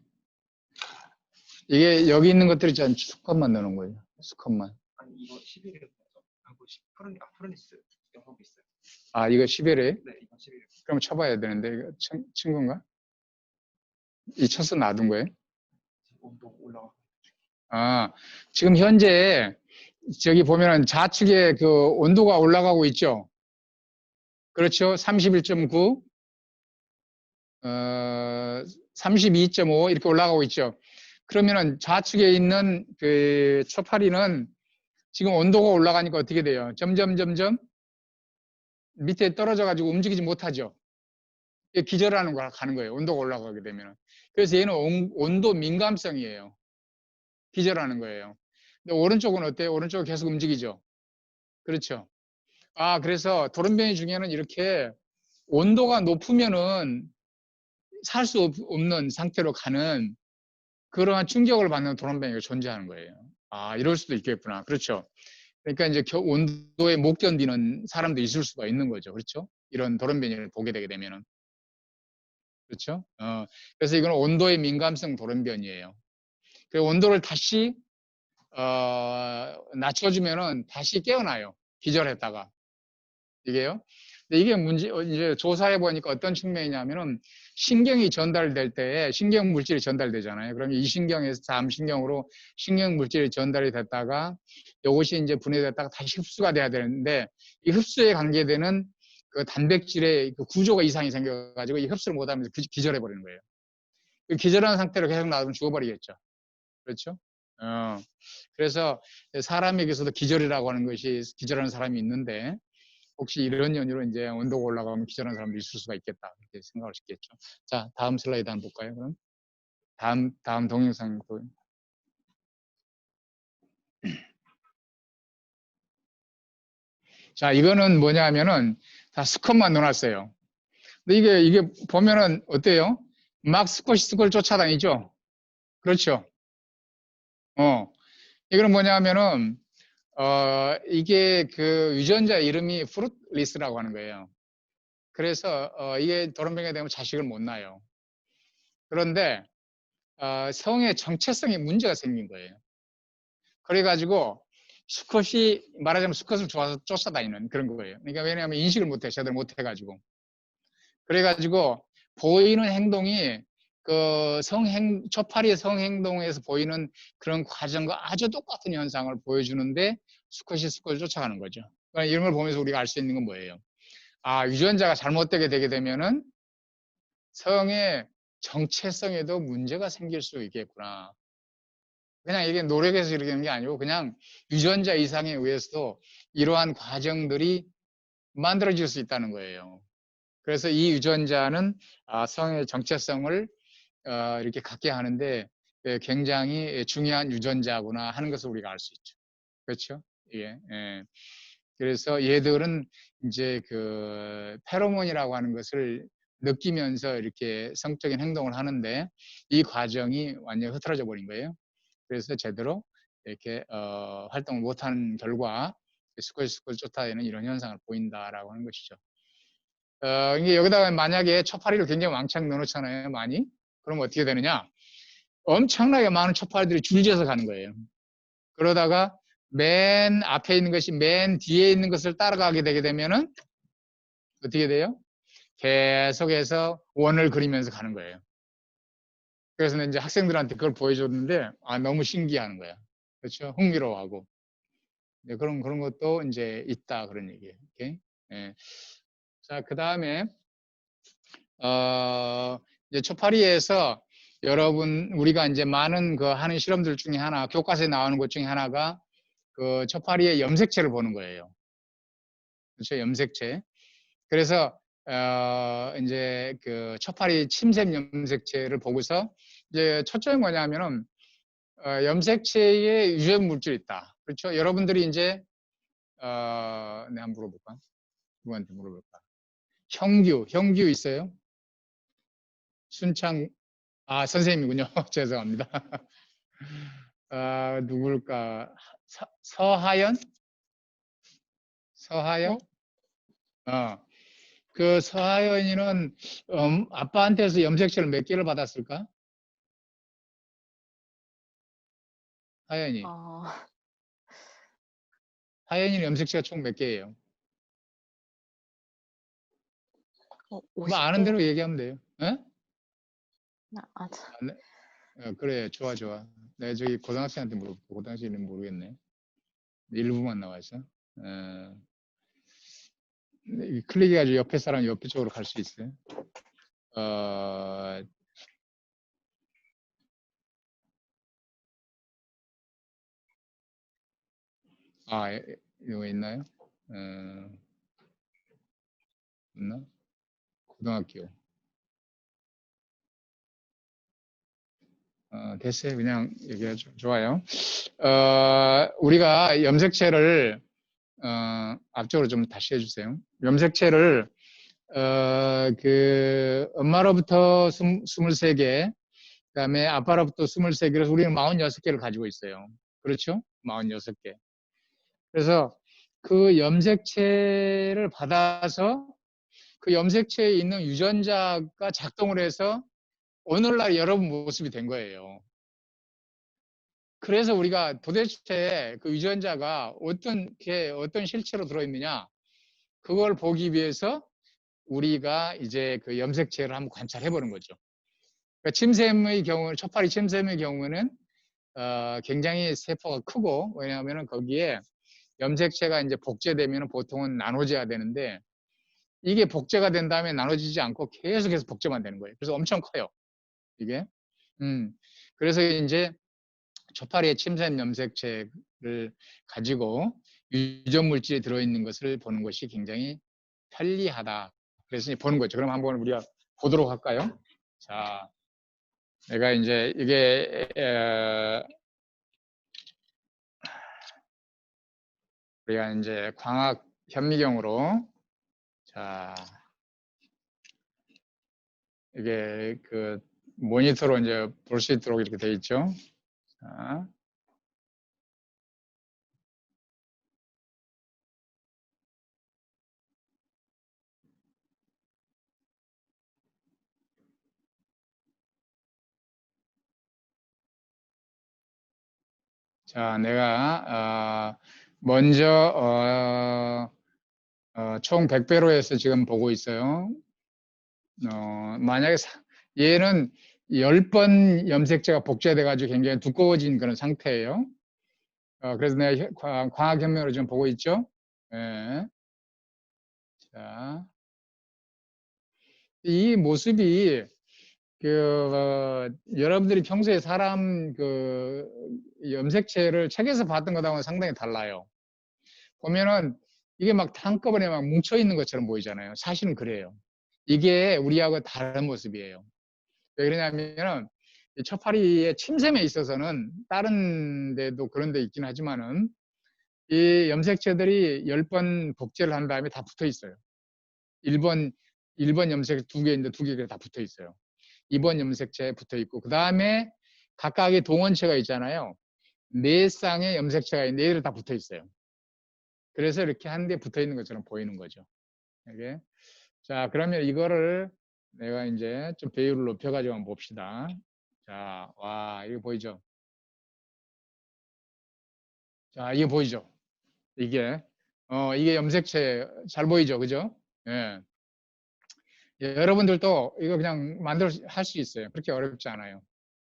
이게 여기 있는 것들이 전 수컷만 넣는 거예요. 수컷만. 아니 이거 11회 하고 프로니스 영어고 있어요. 이거 11회? 네, 이거 11회. 그럼 쳐봐야 되는데 이거 친 건가? 이 쳐서 놔둔 거예요? 온도 올라가. 지금 현재 저기 보면은 좌측에 그 온도가 올라가고 있죠. 그렇죠? 31.9, 32.5 이렇게 올라가고 있죠. 그러면은 좌측에 있는 그 초파리는 지금 온도가 올라가니까 어떻게 돼요? 점점 밑에 떨어져 가지고 움직이지 못하죠. 기절하는 거 가는 거예요. 온도가 올라가게 되면. 그래서 얘는 온도 민감성이에요. 기절하는 거예요. 근데 오른쪽은 어때요? 오른쪽은 계속 움직이죠. 그렇죠. 그래서 돌연변이 중에는 이렇게 온도가 높으면은 살 수 없는 상태로 가는 그러한 충격을 받는 돌연변이가 존재하는 거예요. 이럴 수도 있겠구나. 그렇죠. 그러니까 이제 온도에 못 견디는 사람도 있을 수가 있는 거죠. 그렇죠. 이런 돌연변이를 보게 되게 되면은. 그렇죠. 그래서 이건 온도의 민감성 돌연변이에요. 그 온도를 다시 낮춰주면은 다시 깨어나요. 기절했다가. 이게요. 근데 이게 이제 조사해 보니까 어떤 측면이냐면은 신경이 전달될 때 신경 물질이 전달되잖아요. 그러면 이 신경에서 다음 신경으로 신경 물질이 전달이 됐다가 이것이 이제 분해됐다가 다시 흡수가 돼야 되는데 이 흡수에 관계되는 그 단백질의 그 구조가 이상이 생겨가지고 이 흡수를 못하면서 기절해 버리는 거예요. 그 기절한 상태로 계속 놔두면 죽어버리겠죠. 그렇죠? 그래서 사람에게서도 기절이라고 하는 것이 기절하는 사람이 있는데 혹시 이런 연유로 이제 온도가 올라가면 기절하는 사람도 있을 수가 있겠다 이렇게 생각할 수 있겠죠. 자, 다음 슬라이드 한번 볼까요? 그럼 다음 동영상 보여요. 자, 이거는 뭐냐면은 다 수컷만 넣어놨어요. 근데 이게 보면은 어때요? 막 수컷을 쫓아다니죠. 그렇죠. 이거는 뭐냐면은 이게 그 유전자 이름이 프루트리스라고 하는 거예요. 그래서 이게 돌연변이가 되면 자식을 못 낳아요. 그런데 성의 정체성에 문제가 생긴 거예요. 그래가지고 수컷이 말하자면 수컷을 좋아서 쫓아다니는 그런 거예요. 그러니까 왜냐하면 인식을 못해, 제대로 못해가지고. 그래가지고 보이는 행동이 그 초파리의 성행동에서 보이는 그런 과정과 아주 똑같은 현상을 보여주는데 수컷이 수컷을 쫓아가는 거죠. 그러니까 이런 걸 보면서 우리가 알 수 있는 건 뭐예요? 아, 유전자가 잘못되게 되게 되면은 성의 정체성에도 문제가 생길 수 있겠구나. 그냥 이게 노력해서 이렇게 되는 게 아니고 그냥 유전자 이상에 의해서도 이러한 과정들이 만들어질 수 있다는 거예요. 그래서 이 유전자는 성의 정체성을 이렇게 갖게 하는데 굉장히 중요한 유전자구나 하는 것을 우리가 알 수 있죠. 그렇죠? 예. 예. 그래서 얘들은 이제 그 페로몬이라고 하는 것을 느끼면서 이렇게 성적인 행동을 하는데 이 과정이 완전히 흐트러져 버린 거예요. 그래서 제대로 이렇게 활동을 못하는 결과 수컷이 쫓아내는 이런 현상을 보인다라고 하는 것이죠. 이게 여기다가 만약에 초파리를 굉장히 왕창 넣어놓잖아요, 많이. 그럼 어떻게 되느냐? 엄청나게 많은 초파리들이 줄지어서 가는 거예요. 그러다가 맨 앞에 있는 것이 맨 뒤에 있는 것을 따라가게 되게 되면은 어떻게 돼요? 계속해서 원을 그리면서 가는 거예요. 그래서 이제 학생들한테 그걸 보여줬는데 너무 신기해하는 거야. 그렇죠? 흥미로워하고. 네, 그런 것도 이제 있다 그런 얘기예요. 오케이? 예. 자, 그 다음에 이제 초파리에서 여러분 우리가 이제 많은 그 하는 실험들 중에 하나, 교과서에 나오는 것 중에 하나가 그 초파리의 염색체를 보는 거예요. 그렇죠? 염색체. 그래서 이제 그 초파리 침샘 염색체를 보고서 이제 초점이 뭐냐면은 염색체에 유전 물질이 있다. 그렇죠? 여러분들이 이제 내가 한번 물어볼까? 누구한테 물어볼까? 형규 있어요? 순창 선생님이군요. 죄송합니다. 누굴까? 서하연? 서하연? 그 서하연이는 아빠한테서 염색체를 몇 개를 받았을까? 하연이. 하연이는 염색체가 총 몇 개예요? 뭐 아는 대로 얘기하면 돼요. 에? 그래, 좋아. 내가 저기 고등학생한테 물어볼게. 고등학생은 모르겠네. 일부만 나와서. 클릭해가지고 옆에 사람 옆에 쪽으로 갈 수 있어요. 이거 있나요? 있나? 고등학교. 됐어요. 그냥 얘기하죠. 좋아요. 우리가 염색체를 앞쪽으로 좀 다시 해주세요. 염색체를 그 엄마로부터 23개, 그다음에 아빠로부터 23개로 우리는 46개를 가지고 있어요. 그렇죠? 46개. 그래서 그 염색체를 받아서 그 염색체에 있는 유전자가 작동을 해서 오늘날 여러분 모습이 된 거예요. 그래서 우리가 도대체 그 유전자가 어떤 실체로 들어있느냐, 그걸 보기 위해서 우리가 이제 그 염색체를 한번 관찰해 보는 거죠. 그러니까 침샘의 경우, 초파리 침샘의 경우는 굉장히 세포가 크고, 왜냐하면 거기에 염색체가 이제 복제되면 보통은 나눠져야 되는데, 이게 복제가 된 다음에 나눠지지 않고 계속해서 복제만 되는 거예요. 그래서 엄청 커요, 이게. 그래서 이제 초파리의 침샘 염색체를 가지고 유전 물질이 들어있는 것을 보는 것이 굉장히 편리하다. 그래서 보는 거죠. 그럼 한번 우리가 보도록 할까요? 자, 내가 이제 이게 우리가 이제 광학 현미경으로, 자, 이게 그 모니터로 이제 볼 수 있도록 이렇게 돼 있죠. 자, 내가 먼저 총 100배로 해서 지금 보고 있어요. 만약에 얘는 10번 염색체가 복제돼 가지고 굉장히 두꺼워진 그런 상태예요. 그래서 내가 광학혁명으로 좀 보고 있죠. 예. 자, 이 모습이 여러분들이 평소에 사람 염색체를 책에서 봤던 것하고는 상당히 달라요. 보면은 이게 막 한꺼번에 막 뭉쳐 있는 것처럼 보이잖아요. 사실은 그래요. 이게 우리하고 다른 모습이에요. 왜 그러냐면은 이 처파리의 침샘에 있어서는 다른 데도 그런 데 있긴 하지만은 이 염색체들이 10번 복제를 한 다음에 다 붙어 있어요. 1번 염색 2개인데 2개가 다 붙어 있어요. 2번 염색체에 붙어 있고, 그 다음에 각각의 동원체가 있잖아요. 4쌍의 염색체가 있는데 얘들 다 붙어 있어요. 그래서 이렇게 한 대 붙어 있는 것처럼 보이는 거죠. 이게. 자, 그러면 이거를 내가 이제 좀 배율을 높여가지고 한번 봅시다. 자, 와, 이거 보이죠? 자, 이게 보이죠? 이게 염색체 잘 보이죠? 그죠? 예. 예, 여러분들도 이거 그냥 할 수 있어요. 그렇게 어렵지 않아요.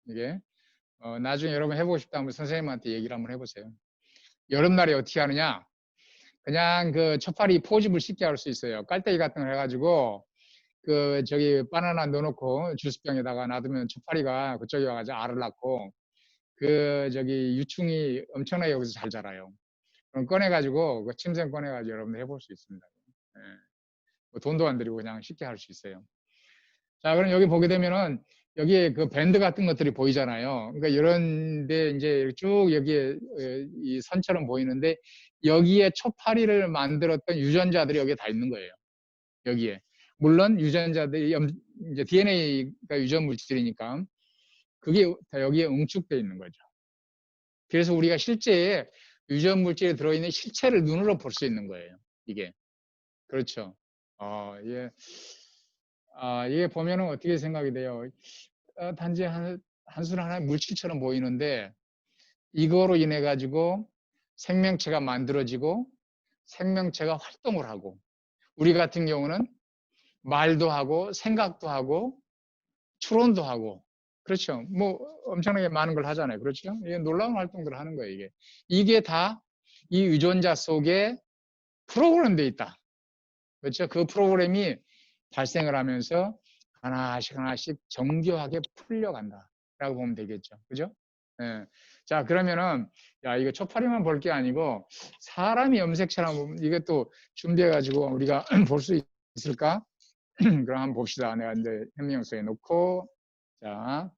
이게. 나중에 여러분 해보고 싶다 하면 선생님한테 얘기를 한번 해보세요. 여름날에 어떻게 하느냐? 그냥 그 처파리 포집을 쉽게 할 수 있어요. 깔때기 같은 걸 해가지고 저기 바나나 넣어놓고 주스병에다가 놔두면 처파리가 그쪽에 와가지고 알을 낳고 저기 유충이 엄청나게 여기서 잘 자라요. 그럼 꺼내가지고 그 침샘 꺼내가지고 여러분들 해볼 수 있습니다. 예. 뭐 돈도 안 들이고 그냥 쉽게 할 수 있어요. 자, 그럼 여기 보게 되면은 여기에 그 밴드 같은 것들이 보이잖아요. 그러니까 이런데 이제 쭉 여기에 이 선처럼 보이는데 여기에 초파리를 만들었던 유전자들이 여기에 다 있는 거예요. 여기에. 물론 유전자들이 이제 DNA가 유전 물질이니까 그게 다 여기에 응축되어 있는 거죠. 그래서 우리가 실제 유전 물질에 들어있는 실체를 눈으로 볼 수 있는 거예요. 이게. 그렇죠. 이게 보면은 어떻게 생각이 돼요? 단지 한순 하나의 물질처럼 보이는데 이거로 인해 가지고 생명체가 만들어지고 생명체가 활동을 하고 우리 같은 경우는 말도 하고 생각도 하고 추론도 하고 그렇죠. 뭐 엄청나게 많은 걸 하잖아요. 그렇죠. 이게 놀라운 활동들을 하는 거예요. 이게 다 이 유전자 속에 프로그램되어 있다. 그렇죠. 그 프로그램이 발생을 하면서 하나씩 정교하게 풀려간다 라고 보면 되겠죠. 그죠? 예. 자, 그러면은 이거 초파리만 볼 게 아니고 사람이 염색체라면 이것도 준비해 가지고 우리가 볼 수 있을까? 그럼 한번 봅시다. 내가 이제 현명서에 놓고 자.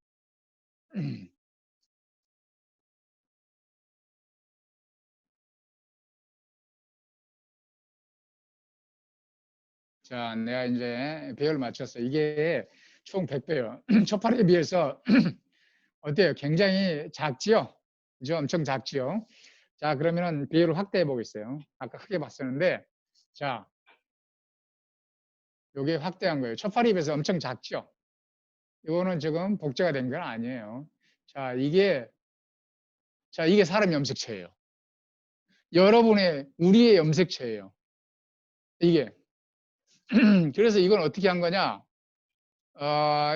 자, 내가 이제 배열 맞췄어. 이게 총 100배요. 초파리에 비해서 어때요? 굉장히 작지요? 그죠? 엄청 작지요? 자, 그러면은 비율을 확대해 보겠어요. 아까 크게 봤었는데, 자, 요게 확대한 거예요. 초파리에 비해서 엄청 작죠? 이거는 지금 복제가 된 건 아니에요. 자, 이게 사람 염색체예요. 우리의 염색체예요. 이게. 그래서 이건 어떻게 한 거냐?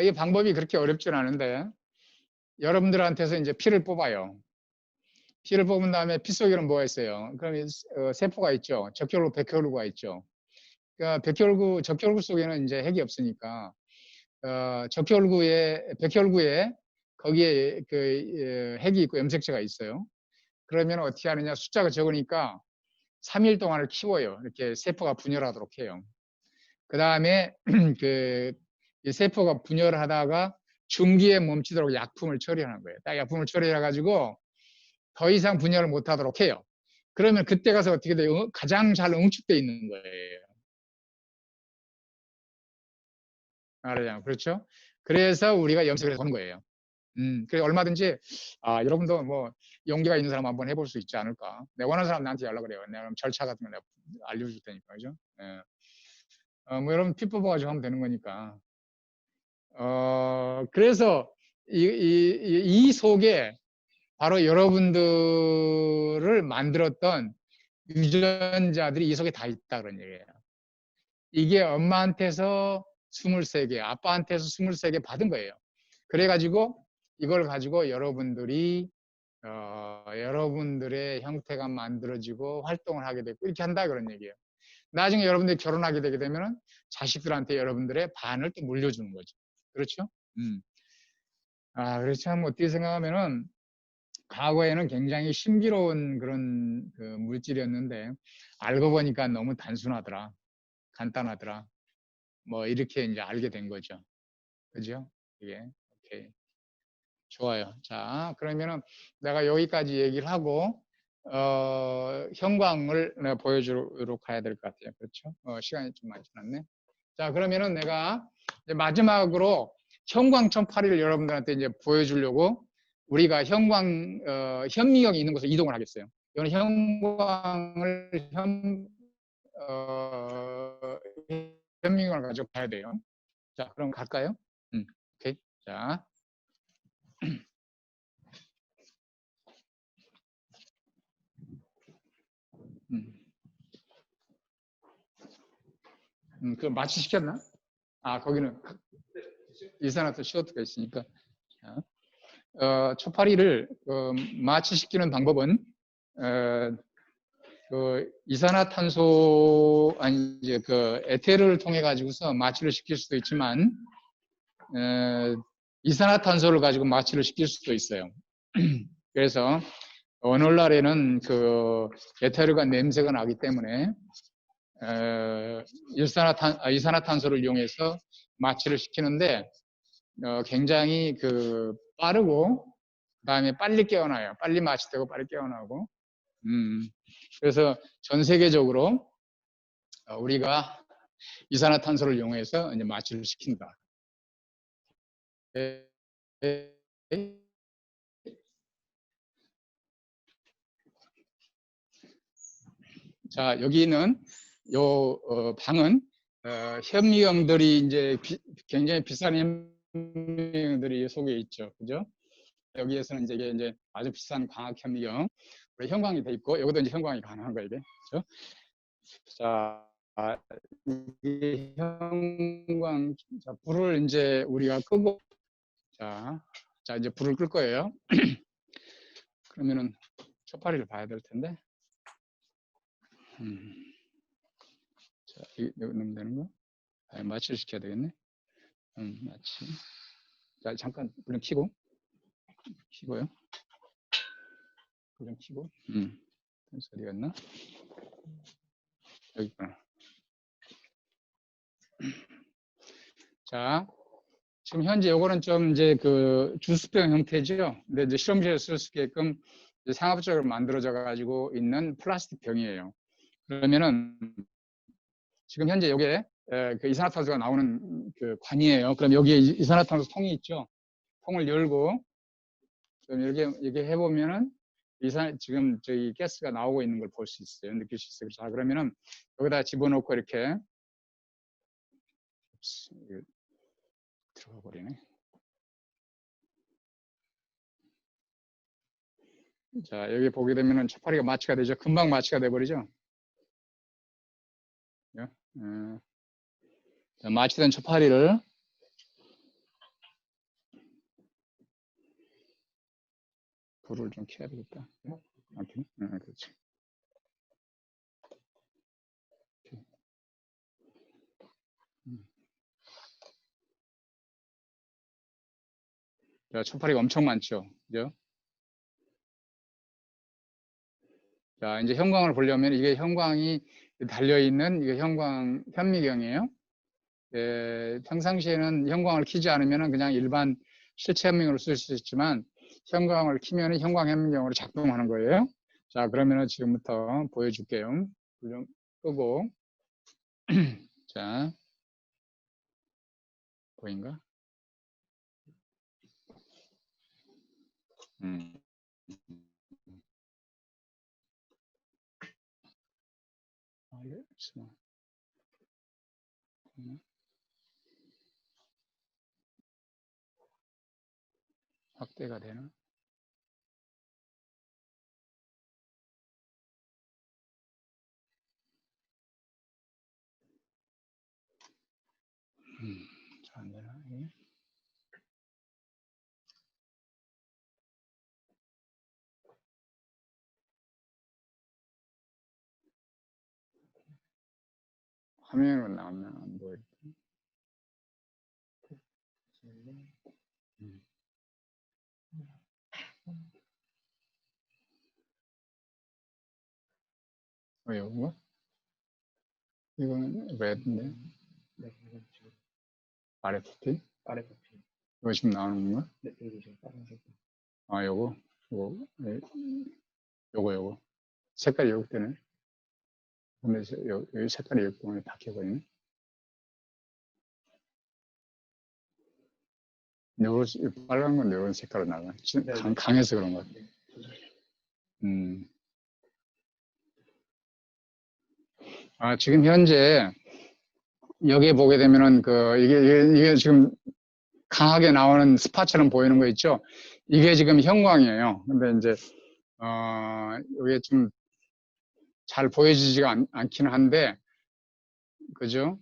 이 방법이 그렇게 어렵진 않은데, 여러분들한테서 이제 피를 뽑아요. 피를 뽑은 다음에 피 속에는 뭐가 있어요? 그럼 세포가 있죠. 적혈구, 백혈구가 있죠. 그러니까 적혈구 속에는 이제 핵이 없으니까 백혈구에 거기에 핵이 있고 염색체가 있어요. 그러면 어떻게 하느냐? 숫자가 적으니까 3일 동안을 키워요. 이렇게 세포가 분열하도록 해요. 그 다음에 이 세포가 분열하다가 중기에 멈추도록 약품을 처리하는 거예요. 딱 약품을 처리해가지고 더 이상 분열을 못하도록 해요. 그러면 그때 가서 어떻게 돼요? 가장 잘 응축되어 있는 거예요. 말하자면 그렇죠? 그래서 우리가 염색을 해보는 거예요. 그래서 얼마든지 여러분도 뭐 용기가 있는 사람 한번 해볼 수 있지 않을까. 내가 원하는 사람 나한테 연락을 해요. 내가 절차 같은 거 내가 알려줄 테니까, 그죠? 예. 뭐 여러분 피 뽑아가지고 하면 되는 거니까. 그래서 이 속에 바로 여러분들을 만들었던 유전자들이 이 속에 다 있다 그런 얘기예요. 이게 엄마한테서 23개, 아빠한테서 23개 받은 거예요. 그래가지고 이걸 가지고 여러분들이 여러분들의 형태가 만들어지고 활동을 하게 되고 이렇게 한다 그런 얘기예요. 나중에 여러분들이 결혼하게 되게 되면은 자식들한테 여러분들의 반을 또 물려주는 거죠. 그렇죠? 그렇죠. 참 어떻게 생각하면은 과거에는 굉장히 신비로운 그런 그 물질이었는데 알고 보니까 너무 단순하더라. 간단하더라. 뭐 이렇게 이제 알게 된 거죠. 그죠? 이게 오케이. 좋아요. 자, 그러면은 내가 여기까지 얘기를 하고 형광을 내가 보여주도록 가야 될 것 같아요. 그렇죠? 시간이 좀 많이 지났네. 자, 그러면은 내가 이제 마지막으로 형광 1008을 여러분들한테 이제 보여주려고 우리가 현미경이 있는 곳으로 이동을 하겠어요. 이건 형광을 현미경을 가지고 봐야 돼요. 자, 그럼 갈까요? 오케이. 자. 그럼 마취시켰나? 거기는 이산화탄소 CO2가 있으니까. 초파리를 마취시키는 방법은 이산화탄소 이제 그 에테르를 통해 가지고서 마취를 시킬 수도 있지만 이산화탄소를 가지고 마취를 시킬 수도 있어요. 그래서 오늘날에는 그 에테르가 냄새가 나기 때문에 이산화탄소를 이용해서 마취를 시키는데 굉장히 그 빠르고 그다음에 빨리 깨어나요. 빨리 마취되고 빨리 깨어나고. 그래서 전 세계적으로 우리가 이산화탄소를 이용해서 이제 마취를 시킨다. 자, 여기는 요 방은 현미경들이 이제 굉장히 비싼 현미경들이 속에 있죠, 그죠? 여기에서는 이제 이게 이제 아주 비싼 광학 현미경, 형광이 돼 있고 여기도 이제 형광이 가능한 거예요, 이게. 그죠? 자, 이게 형광, 자, 불을 이제 우리가 끄고, 자 이제 불을 끌 거예요. 그러면은 초파리를 봐야 될 텐데. 자, 이거 넣으면 되는 거? 마취를 시켜야 되겠네. 마취. 자, 잠깐 불 좀 켜고요. 불 좀 켜고. 어디 갔나? 여기 있구나. 자, 지금 현재 요거는 좀 이제 그 주스병 형태죠. 근데 이제 실험실에 쓸 수 있게끔 상업적으로 만들어져 가지고 있는 플라스틱 병이에요. 그러면은 지금 현재 여기에 그 이산화탄소가 나오는 그 관이에요. 그럼 여기에 이산화탄소 통이 있죠. 통을 열고 그럼 이렇게 해보면은 지금 저희 가스가 나오고 있는 걸 볼 수 있어요. 느낄 수 있어요. 자, 그러면은 여기다 집어넣고 이렇게 들어가 버리네. 자, 여기 보게 되면은 초파리가 마취가 되죠. 금방 마취가 돼 버리죠. 자, 마취된 초파리를 불을 좀 켜야 되겠다. 그렇지. 자, 초파리가 엄청 많죠. 그죠? 자, 이제 형광을 보려면 이게 형광이 달려있는 이게 현미경이에요. 평상시에는 형광을 켜지 않으면 그냥 일반 실체 현미경으로 쓸 수 있지만 형광을 켜면 형광 현미경으로 작동하는 거예요. 자, 그러면 지금부터 보여줄게요. 불 좀 끄고. 자, 보인가? 이게 확대가 되나? 화면으로 나오면 안 보여. 이거? 이거는 red인데? 네, 이건 지금 아래 부피? 아래 부피. 이거 지금 나오는 건가? 네, 그리고 지금 빨간색. 아, 요거, 네. 요거. 색깔이 이렇게 되네. 근데 여기 색깔이 이렇게 바뀌어버리네. 요거, 빨간 건 요런 색깔로 나가. 네, 강해서 그런 것 같아. 네, 조절. 아, 지금 현재 여기에 보게 되면은 이게 지금 강하게 나오는 스파처럼 보이는 거 있죠? 이게 지금 형광이에요. 근데 이제, 이게 좀 잘 보여지지가 않기는 한데, 그죠?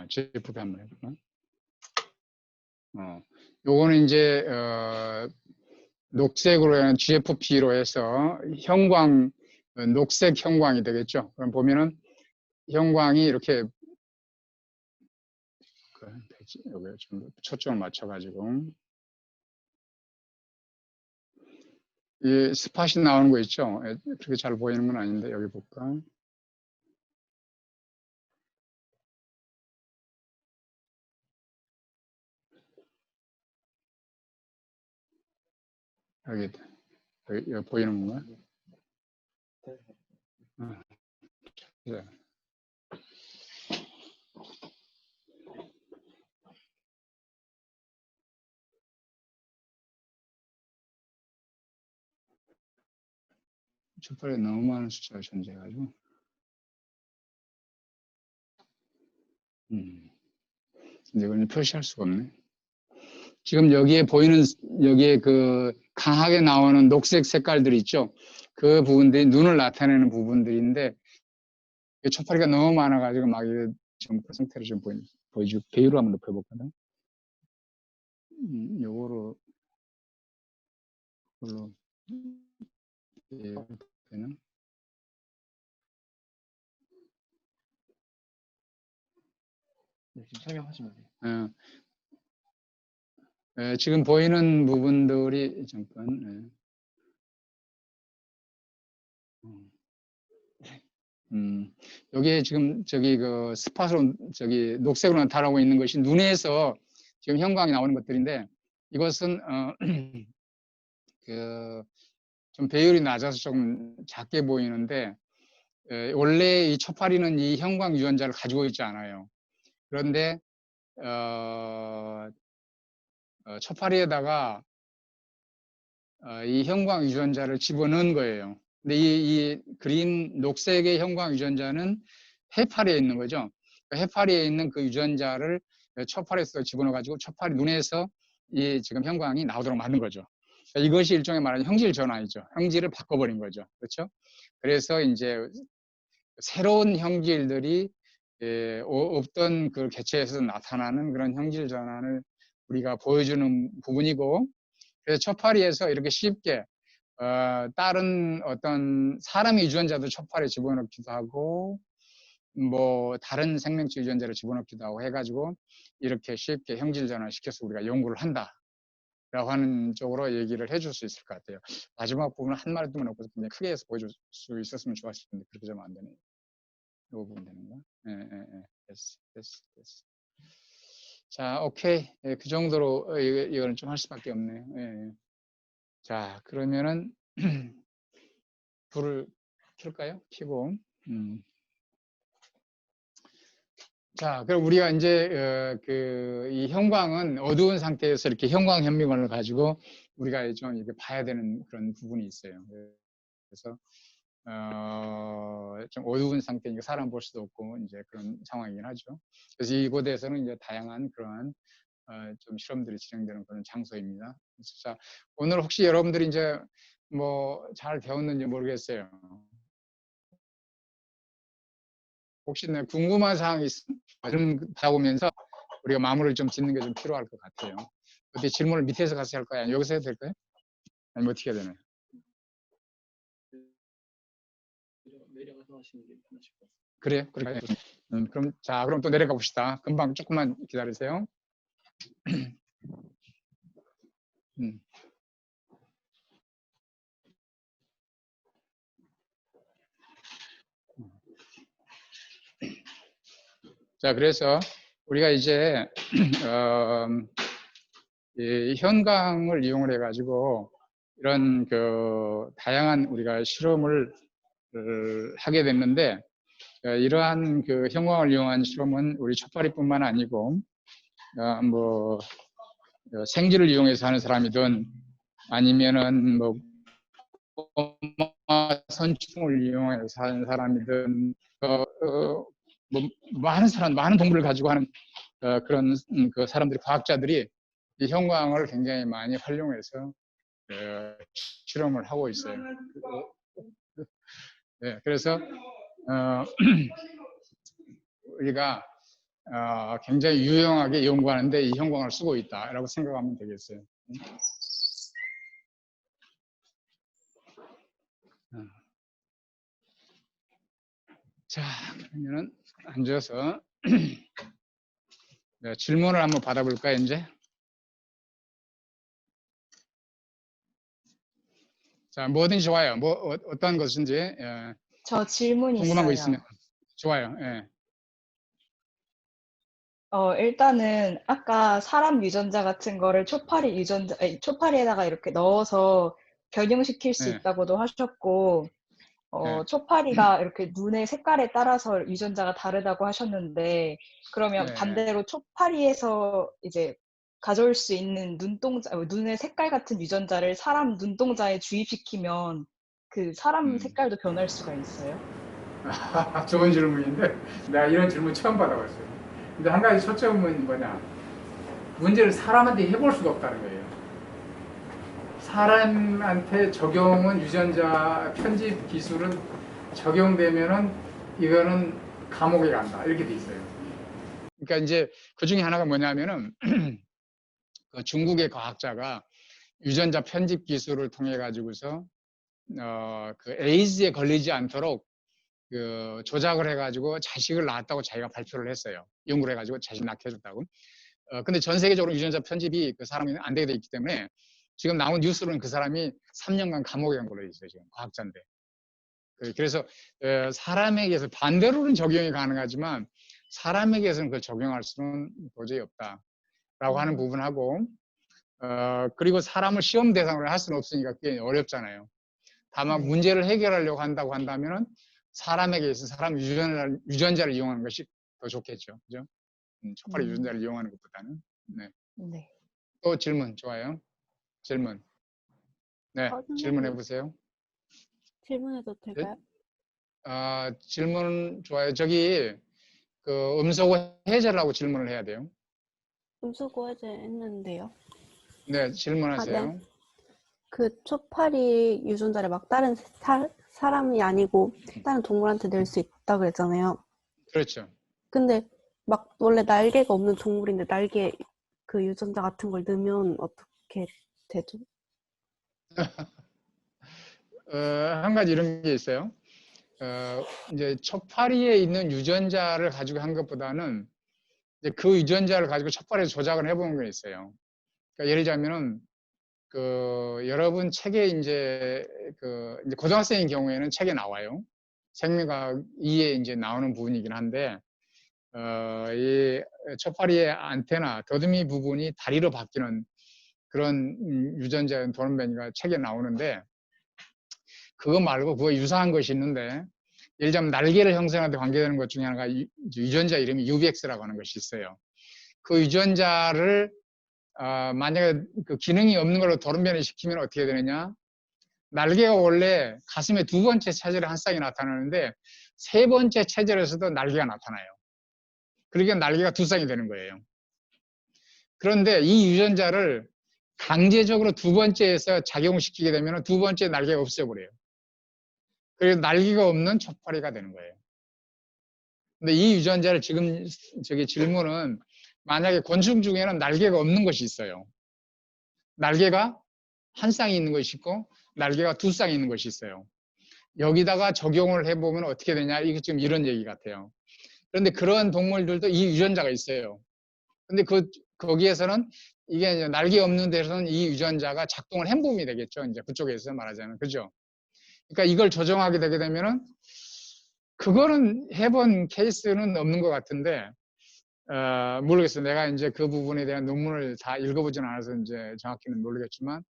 GFP 한번 해볼까? 요거는 이제, 녹색으로 하는 GFP로 해서 녹색 형광이 되겠죠? 그럼 보면은 형광이 이렇게, 여기 좀 초점을 맞춰가지고, 이 스팟이 나오는 거 있죠? 그렇게 잘 보이는 건 아닌데, 여기 볼까? 여기 보이는 건가? 네. 촛불에 너무 많은 숫자가 존재해가지고. 근데 이걸 표시할 수가 없네. 지금 여기에 강하게 나오는 녹색 색깔들 있죠? 그 부분들이 눈을 나타내는 부분들인데, 촛불이가 너무 많아가지고 막 지금 그 상태를 좀 보여주고, 배율을 한번 높여볼까요? 요걸로 되나? 네, 지금 설명하시면 돼요. 지금 보이는 부분들이 잠깐. 여기에 지금 스팟으로 녹색으로 나타나고 있는 것이 눈에서 지금 형광이 나오는 것들인데 이것은 좀 배율이 낮아서 좀 작게 보이는데 원래 이 초파리는 이 형광 유전자를 가지고 있지 않아요. 그런데 초파리에다가 이 형광 유전자를 집어넣은 거예요. 근데 이 그린 녹색의 형광 유전자는 해파리에 있는 거죠. 해파리에 있는 그 유전자를 초파리에서 집어넣어가지고 초파리 눈에서 이 지금 형광이 나오도록 만든 거죠. 이것이 일종의 말하는 형질 전환이죠. 형질을 바꿔버린 거죠. 그렇죠? 그래서 이제 새로운 형질들이 없던 그 개체에서 나타나는 그런 형질 전환을 우리가 보여주는 부분이고, 그래서 초파리에서 이렇게 쉽게 다른 어떤 사람의 유전자도 초파리에 집어넣기도 하고 뭐 다른 생명체 유전자를 집어넣기도 하고 해가지고 이렇게 쉽게 형질 전환을 시켜서 우리가 연구를 한다라고 하는 쪽으로 얘기를 해줄 수 있을 것 같아요. 마지막 부분을 한 마디만 넣고 그냥 크게 해서 보여줄 수 있었으면 좋았을 텐데 그렇게 좀 안 되네요. 이 부분 되는가? 됐어. 자, 오케이. 그 정도로 이거는 좀 할 수밖에 없네요. 자, 그러면은 불을 켤까요? 켜고. 자, 그럼 우리가 이제 이 형광은 어두운 상태에서 이렇게 형광 현미관을 가지고 우리가 좀 이렇게 봐야 되는 그런 부분이 있어요. 그래서 좀 어두운 상태니까 사람 볼 수도 없고 이제 그런 상황이긴 하죠. 그래서 이곳에서는 이제 다양한 그런 좀 실험들이 진행되는 그런 장소입니다. 그래서 자, 오늘 혹시 여러분들이 이제 뭐 잘 배웠는지 모르겠어요. 혹시 궁금한 사항이 있으면 좀 봐보면서 우리가 마무리를 좀 짓는 게 좀 필요할 것 같아요. 어떻게 질문을 밑에서 가서 할까요? 아니면 여기서 해도 될까요? 아니면 어떻게 해야 되나요? 내려가서 하시는 게 편하실 것 같아요. 그래요? 그래. 그럼 자, 그럼 또 내려가 봅시다. 금방 조금만 기다리세요. 음. 자, 그래서 우리가 이제 이 현강을 이용을 해가지고 이런 그 다양한 우리가 실험을 하게 됐는데, 이러한 그 현강을 이용한 실험은 우리 촛발이뿐만 아니고 뭐 생쥐를 이용해서 하는 사람이든 아니면은 뭐 꼬마 선충을 이용해서 하는 사람이든 뭐 많은 동물을 가지고 하는 그런 그 사람들이, 과학자들이 이 형광을 굉장히 많이 활용해서 실험을 하고 있어요. 네, 그래서 우리가 굉장히 유용하게 연구하는데 이 형광을 쓰고 있다라고 생각하면 되겠어요. 자, 그러면은 앉아서 네, 질문을 한번 받아볼까요, 이제? 자, 뭐든지 좋아요. 뭐 어떤 것인지 저 질문 궁금한 거 있어요. 있으면 좋아요. 예. 일단은 아까 사람 유전자 같은 거를 초파리에다가 이렇게 넣어서 변형시킬 수 네. 있다고도 하셨고, 네. 초파리가 이렇게 눈의 색깔에 따라서 유전자가 다르다고 하셨는데, 그러면 네. 반대로 초파리에서 이제 가져올 수 있는 눈의 색깔 같은 유전자를 사람 눈동자에 주입시키면 그 사람 색깔도 변할 수가 있어요? 좋은 질문인데 내가 이런 질문 처음 받아봤어요. 근데 한 가지 초점은 뭐냐, 문제를 사람한테 해볼 수가 없다는 거예요. 사람한테 적용은 유전자 편집 기술은 적용되면은 이거는 감옥에 간다 이렇게 돼 있어요. 그러니까 이제 그 중에 하나가 뭐냐면은 그 중국의 과학자가 유전자 편집 기술을 통해 가지고서 그 에이즈에 걸리지 않도록 그 조작을 해가지고 자식을 낳았다고 자기가 발표를 했어요. 연구를 해가지고 자식 낳게 해줬다고. 근데 전 세계적으로 유전자 편집이 그 사람이 안 되게 돼 있기 때문에 지금 나온 뉴스로는 그 사람이 3년간 감옥에 간 걸로 돼 있어요. 지금 과학자인데. 그래서 사람에게서 반대로는 적용이 가능하지만 사람에게서는 그걸 적용할 수는 도저히 없다라고 하는 부분하고, 그리고 사람을 시험 대상으로 할 수는 없으니까 그게 어렵잖아요. 다만 네. 문제를 해결하려고 한다고 한다면은 사람에게 있어서 사람 유전자를 이용하는 것이 더 좋겠죠. 그죠? 촉발의 유전자를 이용하는 것보다는. 네. 네. 또 질문, 좋아요. 질문. 네, 질문해 보세요. 질문해도 될까요? 질문 좋아요. 저기 그 음소거 해제를 하고 질문을 해야 돼요. 음소거 해제 했는데요. 네, 질문하세요. 네. 그 초파리 유전자를 막 다른 사람이 아니고 다른 동물한테 낼 수 있다 그랬잖아요. 그렇죠. 근데 막 원래 날개가 없는 동물인데 날개 그 유전자 같은 걸 넣으면 어떻게 되죠? 한 가지 이런 게 있어요. 이제 초파리에 있는 유전자를 가지고 한 것보다는 이제 그 유전자를 가지고 촉발해서 조작을 해보는 게 있어요. 그러니까 예를 들자면은 그 여러분 책에 이제 그 이제 고등학생인 경우에는 책에 나와요. 생명과학 2에 이제 나오는 부분이긴 한데 이 촉파리의 안테나 더듬이 부분이 다리로 바뀌는 그런 유전자 돌연변이가 책에 나오는데, 그거 말고 그거 유사한 것이 있는데, 예를 들자면 날개를 형성하는 데 관계되는 것 중에 하나가 유전자 이름이 UBX라고 하는 것이 있어요. 그 유전자를 만약에 그 기능이 없는 걸로 돌연변이 시키면 어떻게 되느냐, 날개가 원래 가슴의 두 번째 체절에 한 쌍이 나타나는데 세 번째 체절에서도 날개가 나타나요. 그러니까 날개가 두 쌍이 되는 거예요. 그런데 이 유전자를 강제적으로 두 번째에서 작용시키게 되면 두 번째 날개가 없어버려요. 그래서 날개가 없는 촉파리가 되는 거예요. 근데 이 유전자를 지금 저기 질문은 만약에 곤충 중에는 날개가 없는 것이 있어요. 날개가 한 쌍이 있는 것이 있고 날개가 두 쌍이 있는 것이 있어요. 여기다가 적용을 해보면 어떻게 되냐, 이게 지금 이런 얘기 같아요. 그런데 그런 동물들도 이 유전자가 있어요. 근데 거기에서는 이게 이제 날개 없는 데서는 이 유전자가 작동을 햄부음이 되겠죠. 이제 그쪽에서 말하자면. 그죠? 그러니까 이걸 조정하게 되게 되면은 그거는 해본 케이스는 없는 것 같은데, 모르겠어요. 내가 이제 그 부분에 대한 논문을 다 읽어보진 않아서 이제 정확히는 모르겠지만,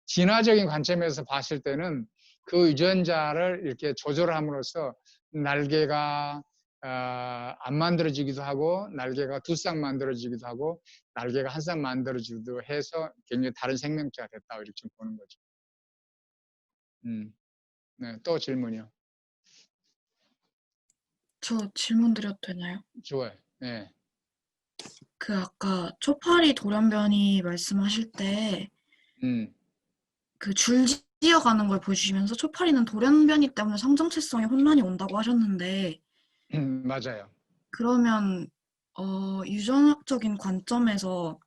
진화적인 관점에서 봤을 때는 그 유전자를 이렇게 조절함으로써 날개가 안 만들어지기도 하고, 날개가 두 쌍 만들어지기도 하고, 날개가 한 쌍 만들어지기도 해서 굉장히 다른 생명체가 됐다, 이렇게 좀 보는 거죠. 네, 또 질문이요. 저 질문 드려도 되나요? 좋아요. 네. 그 아까 초파리 돌연변이 말씀하실 때 그 줄지어 가는 걸 보여주시면서 초파리는 돌연변이 때문에 성정체성에 혼란이 온다고 하셨는데 맞아요. 그러면 유전학적인 관점에서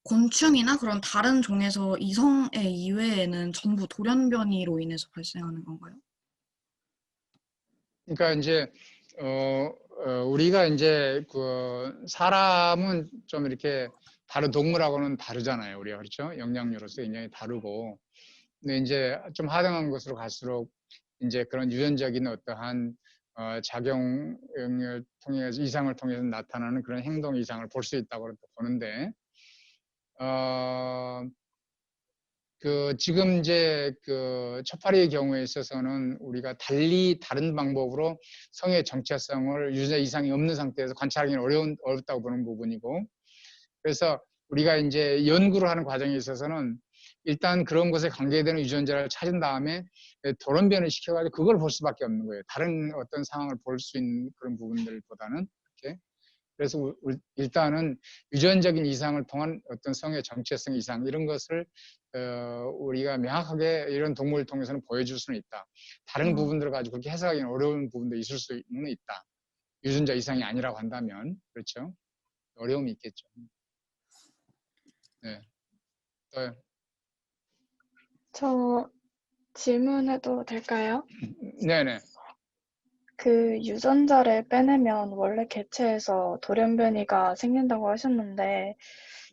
곤충이나 그런 다른 종에서 이성애 이외에는 전부 돌연변이로 인해서 발생하는 건가요? 그러니까 이제 우리가 이제 그 사람은 좀 이렇게 다른 동물하고는 다르잖아요. 우리가 그렇죠? 영향력으로서 굉장히 다르고, 근데 이제 좀 하등한 것으로 갈수록 이제 그런 유전적인 어떠한 작용을 통해서 이상을 통해서 나타나는 그런 행동 이상을 볼 수 있다고 보는데, 지금 이제 초파리의 경우에 있어서는 우리가 달리 다른 방법으로 성의 정체성을 유전자 이상이 없는 상태에서 관찰하기는 어렵다고 보는 부분이고, 그래서 우리가 이제 연구를 하는 과정에 있어서는 일단 그런 것에 관계되는 유전자를 찾은 다음에 돌연변을 시켜가지고 그걸 볼 수밖에 없는 거예요. 다른 어떤 상황을 볼 수 있는 그런 부분들보다는. 이렇게. 그래서 일단은 유전적인 이상을 통한 어떤 성의 정체성 이상 이런 것을 우리가 명확하게 이런 동물을 통해서는 보여줄 수는 있다. 다른 부분들을 가지고 그렇게 해석하기는 어려운 부분도 있을 수는 있다. 유전자 이상이 아니라고 한다면. 그렇죠. 어려움이 있겠죠. 네. 또요. 저 질문해도 될까요? 네네. 그 유전자를 빼내면 원래 개체에서 돌연변이가 생긴다고 하셨는데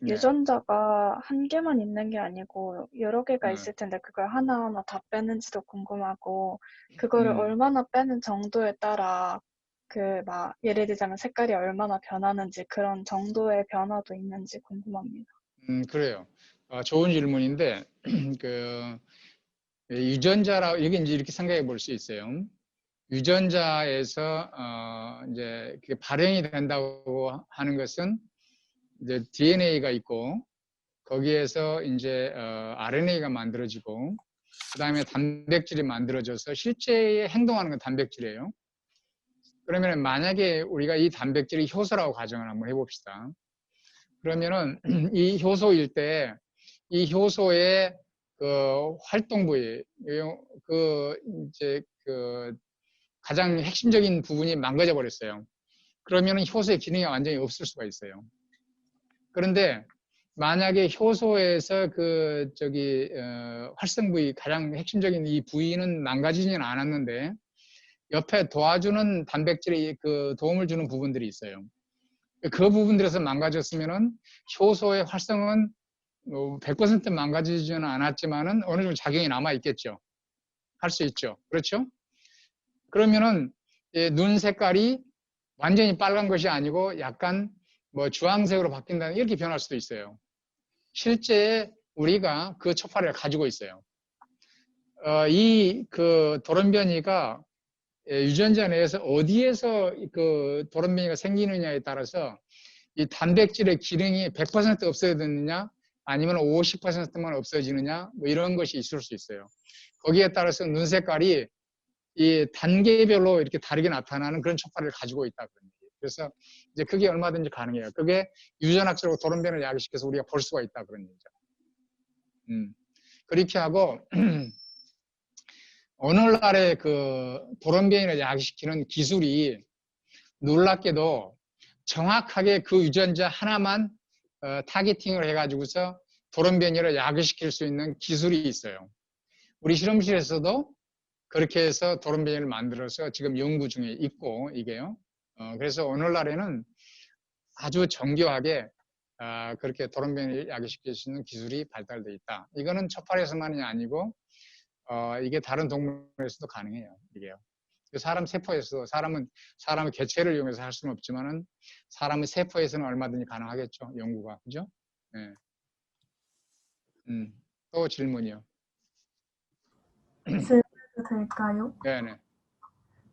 네. 유전자가 한 개만 있는 게 아니고 여러 개가 네. 있을 텐데 그걸 하나하나 다 빼는지도 궁금하고 그거를 얼마나 빼는 정도에 따라 그 막 예를 들자면 색깔이 얼마나 변하는지 그런 정도의 변화도 있는지 궁금합니다. 그래요. 좋은 질문인데 유전자라 이게 이제 이렇게 생각해 볼 수 있어요. 유전자에서 이제 그게 발행이 된다고 하는 것은 이제 DNA가 있고 거기에서 이제 RNA가 만들어지고 그다음에 단백질이 만들어져서 실제에 행동하는 건 단백질이에요. 그러면 만약에 우리가 이 단백질이 효소라고 가정을 한번 해봅시다. 그러면은 이 효소일 때 이 효소의 그 활동 부위, 이제 가장 핵심적인 부분이 망가져 버렸어요. 그러면은 효소의 기능이 완전히 없을 수가 있어요. 그런데 만약에 효소에서 활성 부위, 가장 핵심적인 이 부위는 망가지지는 않았는데 옆에 도와주는 단백질이 도움을 주는 부분들이 있어요. 그 부분들에서 망가졌으면은 효소의 활성은 100% 망가지지는 않았지만은 어느 정도 작용이 남아 있겠죠. 할 수 있죠. 그렇죠? 그러면은 눈 색깔이 완전히 빨간 것이 아니고 약간 주황색으로 바뀐다는 이렇게 변할 수도 있어요. 실제 우리가 그 초파리를 가지고 있어요. 이 돌연변이가 유전자 내에서 어디에서 돌연변이가 생기느냐에 따라서 이 단백질의 기능이 100% 없어지느냐 아니면 50%만 없어지느냐 이런 것이 있을 수 있어요. 거기에 따라서 눈 색깔이 이 단계별로 이렇게 다르게 나타나는 그런 초파리를 가지고 있다. 그래서 이제 그게 얼마든지 가능해요. 그게 유전학적으로 돌연변을 야기시켜서 우리가 볼 수가 있다. 그런 얘기죠. 그렇게 하고 오늘날의 돌연변이를 야기시키는 기술이 놀랍게도 정확하게 그 유전자 하나만 타겟팅을 해가지고서 돌연변이를 야기시킬 수 있는 기술이 있어요. 우리 실험실에서도 그렇게 해서 돌연변이를 만들어서 지금 연구 중에 있고, 이게요. 그래서 오늘날에는 아주 정교하게 그렇게 돌연변이를 야기시킬 수 있는 기술이 발달되어 있다. 이거는 초파리에서만이 아니고 이게 다른 동물에서도 가능해요. 이게요. 사람 세포에서도 사람의 개체를 이용해서 할 수는 없지만은 사람의 세포에서는 얼마든지 가능하겠죠. 연구가. 그죠? 네. 또 질문이요. 질문도 될까요? 네네.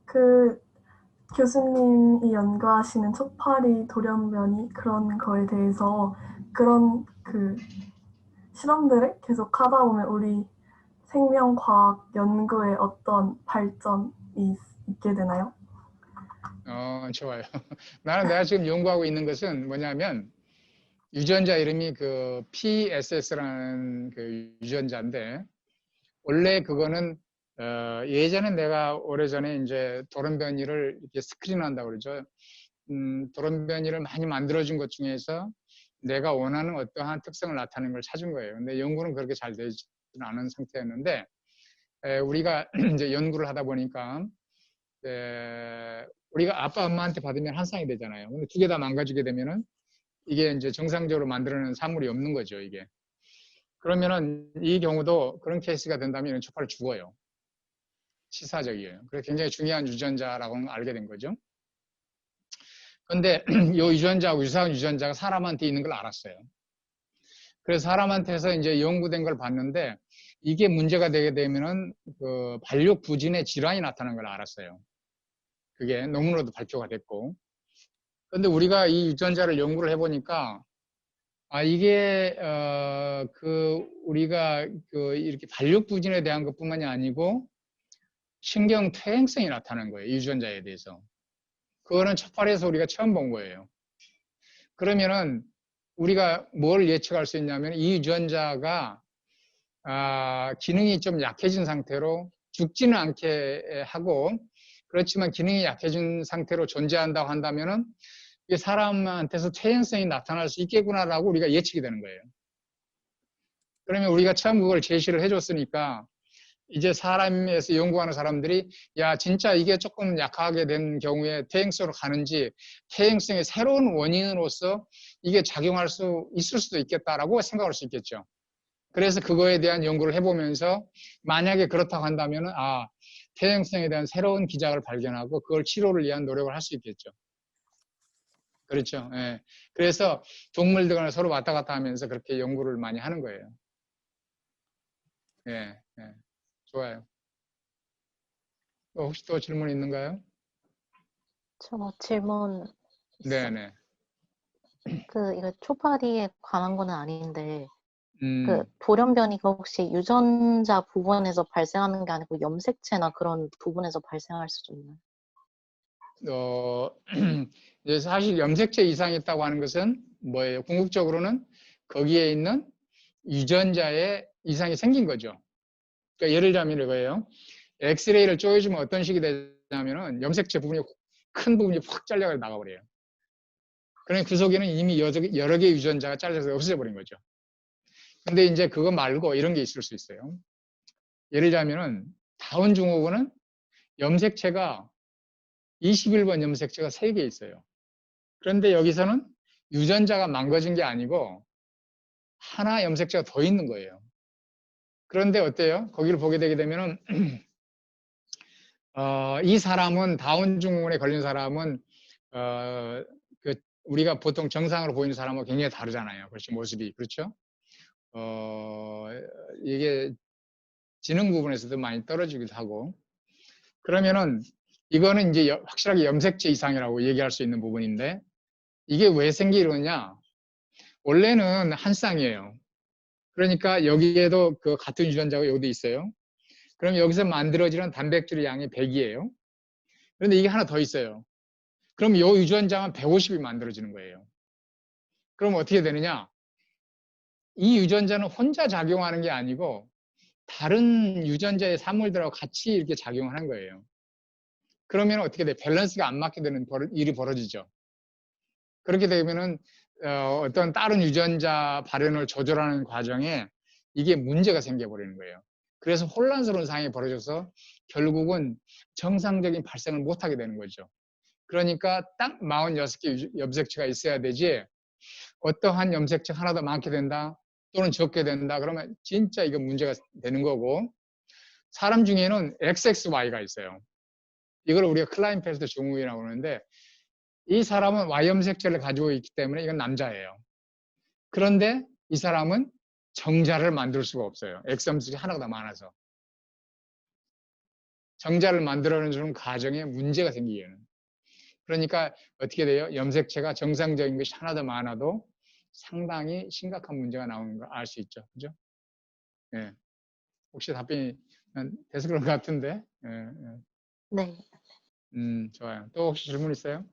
그 교수님이 연구하시는 초파리 돌연변이 그런 거에 대해서 그런 그 실험들을 계속 하다 보면 우리 생명과학 연구에 어떤 발전이 있게 되나요? 좋아요. 내가 지금 연구하고 있는 것은 뭐냐면 유전자 이름이 그 PSS라는 그 유전자인데 원래 그거는 예전에 내가 오래전에 이제 돌연변이를 이렇게 스크린한다고 그러죠. 돌연변이를 많이 만들어준 것 중에서 내가 원하는 어떠한 특성을 나타내는 걸 찾은 거예요. 근데 연구는 그렇게 잘 되지 않은 상태였는데 우리가 이제 연구를 하다 보니까 우리가 아빠 엄마한테 받으면 한 쌍이 되잖아요. 근데 두 개 다 망가지게 되면은 이게 이제 정상적으로 만들어내는 산물이 없는 거죠, 이게. 그러면은 이 경우도 그런 케이스가 된다면 이런 초파리 죽어요. 시사적이에요. 그래서 굉장히 중요한 유전자라고 알게 된 거죠. 근데 이 유전자하고 유사한 유전자가 사람한테 있는 걸 알았어요. 그래서 사람한테서 이제 연구된 걸 봤는데 이게 문제가 되게 되면은 그 발육 부진의 질환이 나타나는 걸 알았어요. 그게 논문으로도 발표가 됐고. 근데 우리가 이 유전자를 연구를 해보니까 이게 우리가 이렇게 발육 부진에 대한 것뿐만이 아니고 신경 퇴행성이 나타나는 거예요. 이 유전자에 대해서. 그거는 초파리에서 우리가 처음 본 거예요. 그러면은 우리가 뭘 예측할 수 있냐면 이 유전자가 기능이 좀 약해진 상태로 죽지는 않게 하고 그렇지만 기능이 약해진 상태로 존재한다고 한다면은 이게 사람한테서 퇴행성이 나타날 수 있겠구나라고 우리가 예측이 되는 거예요. 그러면 우리가 처음 그걸 제시를 해줬으니까 이제 사람에서 연구하는 사람들이 야 진짜 이게 조금 약하게 된 경우에 퇴행성으로 가는지 퇴행성의 새로운 원인으로서 이게 작용할 수 있을 수도 있겠다라고 생각할 수 있겠죠. 그래서 그거에 대한 연구를 해보면서 만약에 그렇다고 한다면 퇴행성에 대한 새로운 기작을 발견하고 그걸 치료를 위한 노력을 할 수 있겠죠. 그렇죠. 예. 그래서 동물들과 서로 왔다 갔다 하면서 그렇게 연구를 많이 하는 거예요. 예, 예. 좋아요. 혹시 또 질문 있는가요? 저 질문 있어요. 네네. 이거 초파리에 관한 거는 아닌데, 음. 돌연변이가 혹시 유전자 부분에서 발생하는 게 아니고 염색체나 그런 부분에서 발생할 수도 있나요? 이제 사실 염색체 이상이 있다고 하는 것은 뭐예요? 궁극적으로는 거기에 있는 유전자에 이상이 생긴 거죠. 그러니까 예를 들자면 이거예요. 엑스레이를 쪼여주면 어떤 식이 되냐면은 염색체 부분이 큰 부분이 확 잘려서 나가버려요. 그러니까 그 속에는 이미 여러 개의 유전자가 잘려서 없어져 버린 거죠. 근데 이제 그거 말고 이런 게 있을 수 있어요. 예를 들자면은 다운 증후군은 염색체가 21번 염색체가 3개 있어요. 그런데 여기서는 유전자가 망가진 게 아니고 하나 염색체가 더 있는 거예요. 그런데 어때요? 거기를 보게 되게 되면은 이 사람은 다운 증후군에 걸린 사람은 우리가 보통 정상으로 보이는 사람하고 굉장히 다르잖아요. 그렇죠? 모습이. 그렇죠? 이게 지능 부분에서도 많이 떨어지기도 하고. 그러면은 이거는 이제 확실하게 염색체 이상이라고 얘기할 수 있는 부분인데 이게 왜 생기느냐? 원래는 한 쌍이에요. 그러니까 여기에도 그 같은 유전자가 여기도 있어요. 그럼 여기서 만들어지는 단백질의 양이 100이에요. 그런데 이게 하나 더 있어요. 그럼 이 유전자만 150이 만들어지는 거예요. 그럼 어떻게 되느냐? 이 유전자는 혼자 작용하는 게 아니고 다른 유전자의 산물들하고 같이 이렇게 작용하는 거예요. 그러면 어떻게 돼? 밸런스가 안 맞게 되는 일이 벌어지죠. 그렇게 되면은 어떤 다른 유전자 발현을 조절하는 과정에 이게 문제가 생겨버리는 거예요. 그래서 혼란스러운 상황이 벌어져서 결국은 정상적인 발생을 못하게 되는 거죠. 그러니까 딱 46개 염색체가 있어야 되지, 어떠한 염색체 하나 더 많게 된다 또는 적게 된다 그러면 진짜 이거 문제가 되는 거고, 사람 중에는 XXY가 있어요. 이걸 우리가 클라인펠트 증후군이라고 하는데, 이 사람은 Y 염색체를 가지고 있기 때문에 이건 남자예요. 그런데 이 사람은 정자를 만들 수가 없어요. X 염색체 하나가 더 많아서. 정자를 만들어내는 과정에 문제가 생기게는. 그러니까 어떻게 돼요? 염색체가 정상적인 것이 하나 더 많아도 상당히 심각한 문제가 나오는 걸 알 수 있죠. 그죠? 예. 혹시 답변이 돼서 그런 것 같은데. 예, 예. 네. 좋아요. 또 혹시 질문 있어요?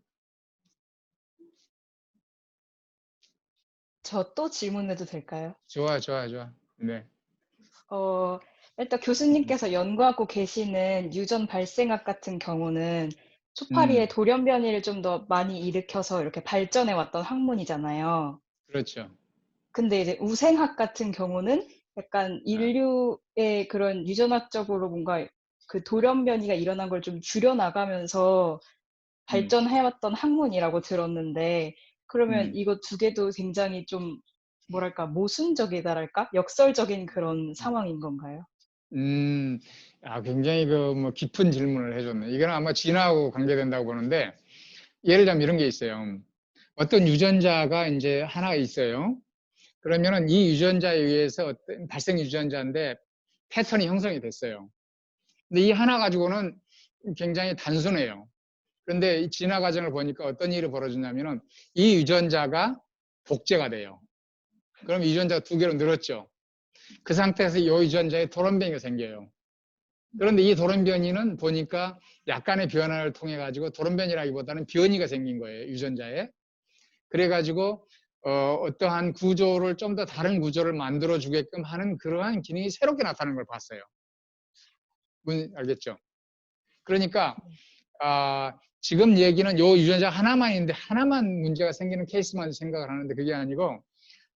저 또 질문해도 될까요? 좋아, 좋아, 좋아. 네. 일단 교수님께서 연구하고 계시는 유전 발생학 같은 경우는 초파리의 돌연변이를 좀 더 많이 일으켜서 이렇게 발전해 왔던 학문이잖아요. 그렇죠. 근데 이제 우생학 같은 경우는 약간 인류의 그런 유전학적으로 뭔가 그 돌연변이가 일어난 걸 좀 줄여나가면서 발전해왔던 학문이라고 들었는데, 그러면 이거 두 개도 굉장히 좀 뭐랄까 모순적이다랄까 역설적인 그런 상황인 건가요? 굉장히 뭐 깊은 질문을 해줬네. 이건 아마 진화하고 관계된다고 보는데, 예를 들면 이런 게 있어요. 어떤 유전자가 이제 하나 있어요. 그러면은 이 유전자에 의해서 어떤 발생 유전자인데 패턴이 형성이 됐어요. 근데 이 하나 가지고는 굉장히 단순해요. 그런데 이 진화 과정을 보니까 어떤 일이 벌어지냐면은 이 유전자가 복제가 돼요. 그럼 유전자가 2개로 늘었죠. 그 상태에서 이 유전자에 돌연변이가 생겨요. 그런데 이 돌연변이는 보니까 약간의 변화를 통해 가지고 돌연변이라기보다는 변이가 생긴 거예요, 유전자에. 그래가지고 어떠한 구조를 좀 더 다른 구조를 만들어 주게끔 하는 그러한 기능이 새롭게 나타나는 걸 봤어요. 알겠죠? 그러니까 지금 얘기는 요 유전자 하나만 있는데 하나만 문제가 생기는 케이스만 생각을 하는데 그게 아니고,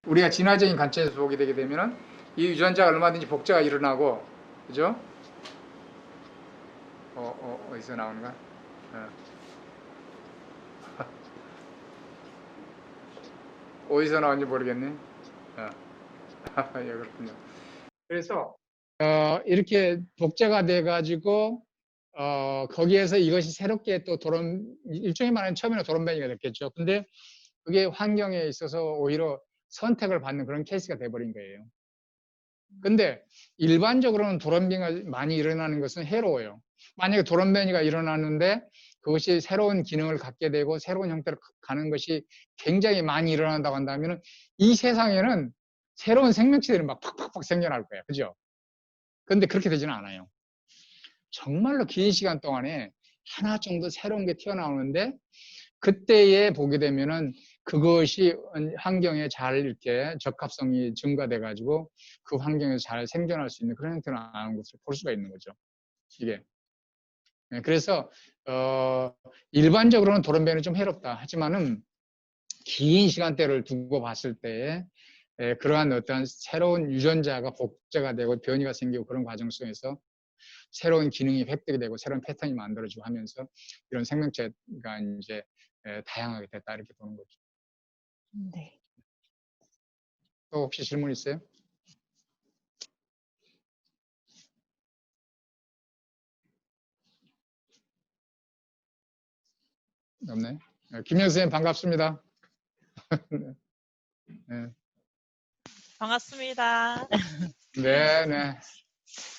우리가 진화적인 관점에서 보게 되게 되면은 이 유전자가 얼마든지 복제가 일어나고, 그죠? 어디서 나오는가? 어디서 나온지 모르겠네. 예, 그렇군요. 그래서 이렇게 복제가 돼가지고 거기에서 이것이 새롭게 또 일종의 말하면 처음에는 돌연변이가 됐겠죠. 근데 그게 환경에 있어서 오히려 선택을 받는 그런 케이스가 돼버린 거예요. 근데 일반적으로는 돌연변이가 많이 일어나는 것은 해로워요. 만약에 돌연변이가 일어나는데 그것이 새로운 기능을 갖게 되고 새로운 형태로 가는 것이 굉장히 많이 일어난다고 한다면 이 세상에는 새로운 생명체들이 막 팍팍팍 생겨날 거예요. 그죠? 근데 그렇게 되지는 않아요. 정말로 긴 시간 동안에 하나 정도 새로운 게 튀어나오는데, 그때에 보게 되면은 그것이 환경에 잘 이렇게 적합성이 증가돼 가지고 그 환경에서 잘 생존할 수 있는 그런 형태로 나오는 것을 볼 수가 있는 거죠. 이게. 그래서 일반적으로는 돌연변이는 좀 해롭다 하지만은 긴 시간대를 두고 봤을 때 그러한 어떤 새로운 유전자가 복제가 되고 변이가 생기고 그런 과정 속에서 새로운 기능이 획득이 되고 새로운 패턴이 만들어지고 하면서 이런 생명체가 이제 다양하게 됐다 이렇게 보는 거죠. 네. 또 혹시 질문 있어요? 없네. 김영 선생님 반갑습니다. 네. 반갑습니다. 네, 네.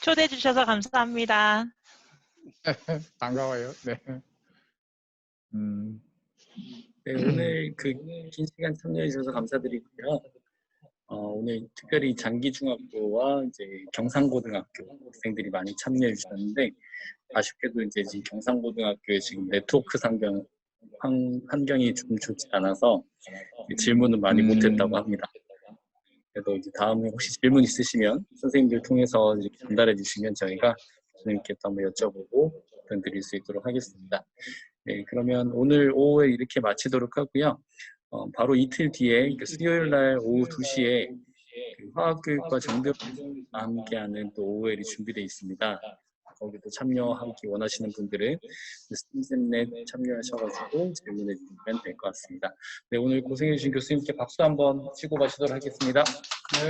초대해 주셔서 감사합니다. 반가워요. 네. 네, 오늘 그 긴 시간 참여해 주셔서 감사드리고요. 오늘 특별히 장기중학교와 이제 경상고등학교 학생들이 많이 참여해 주셨는데, 아쉽게도 이제 지금 경상고등학교에 지금 네트워크 환경이 좀 좋지 않아서 질문은 많이 못했다고 합니다. 그래도 이제 다음에 혹시 질문 있으시면 선생님들 통해서 이렇게 전달해 주시면 저희가 선생님께 또 한번 여쭤보고 답변 드릴 수 있도록 하겠습니다. 네, 그러면 오늘 오후에 이렇게 마치도록 하고요. 바로 이틀 뒤에 수요일 날 오후 2시에 그 화학교육과 정교육과 함께하는 또 OL이 준비되어 있습니다. 거기도 참여하기 원하시는 분들은 스팀셋넷 참여하셔가지고 질문해 주시면 될 것 같습니다. 네, 오늘 고생해주신 교수님께 박수 한번 치고 마치도록 하겠습니다.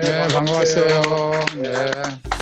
네, 반가웠어요. 네.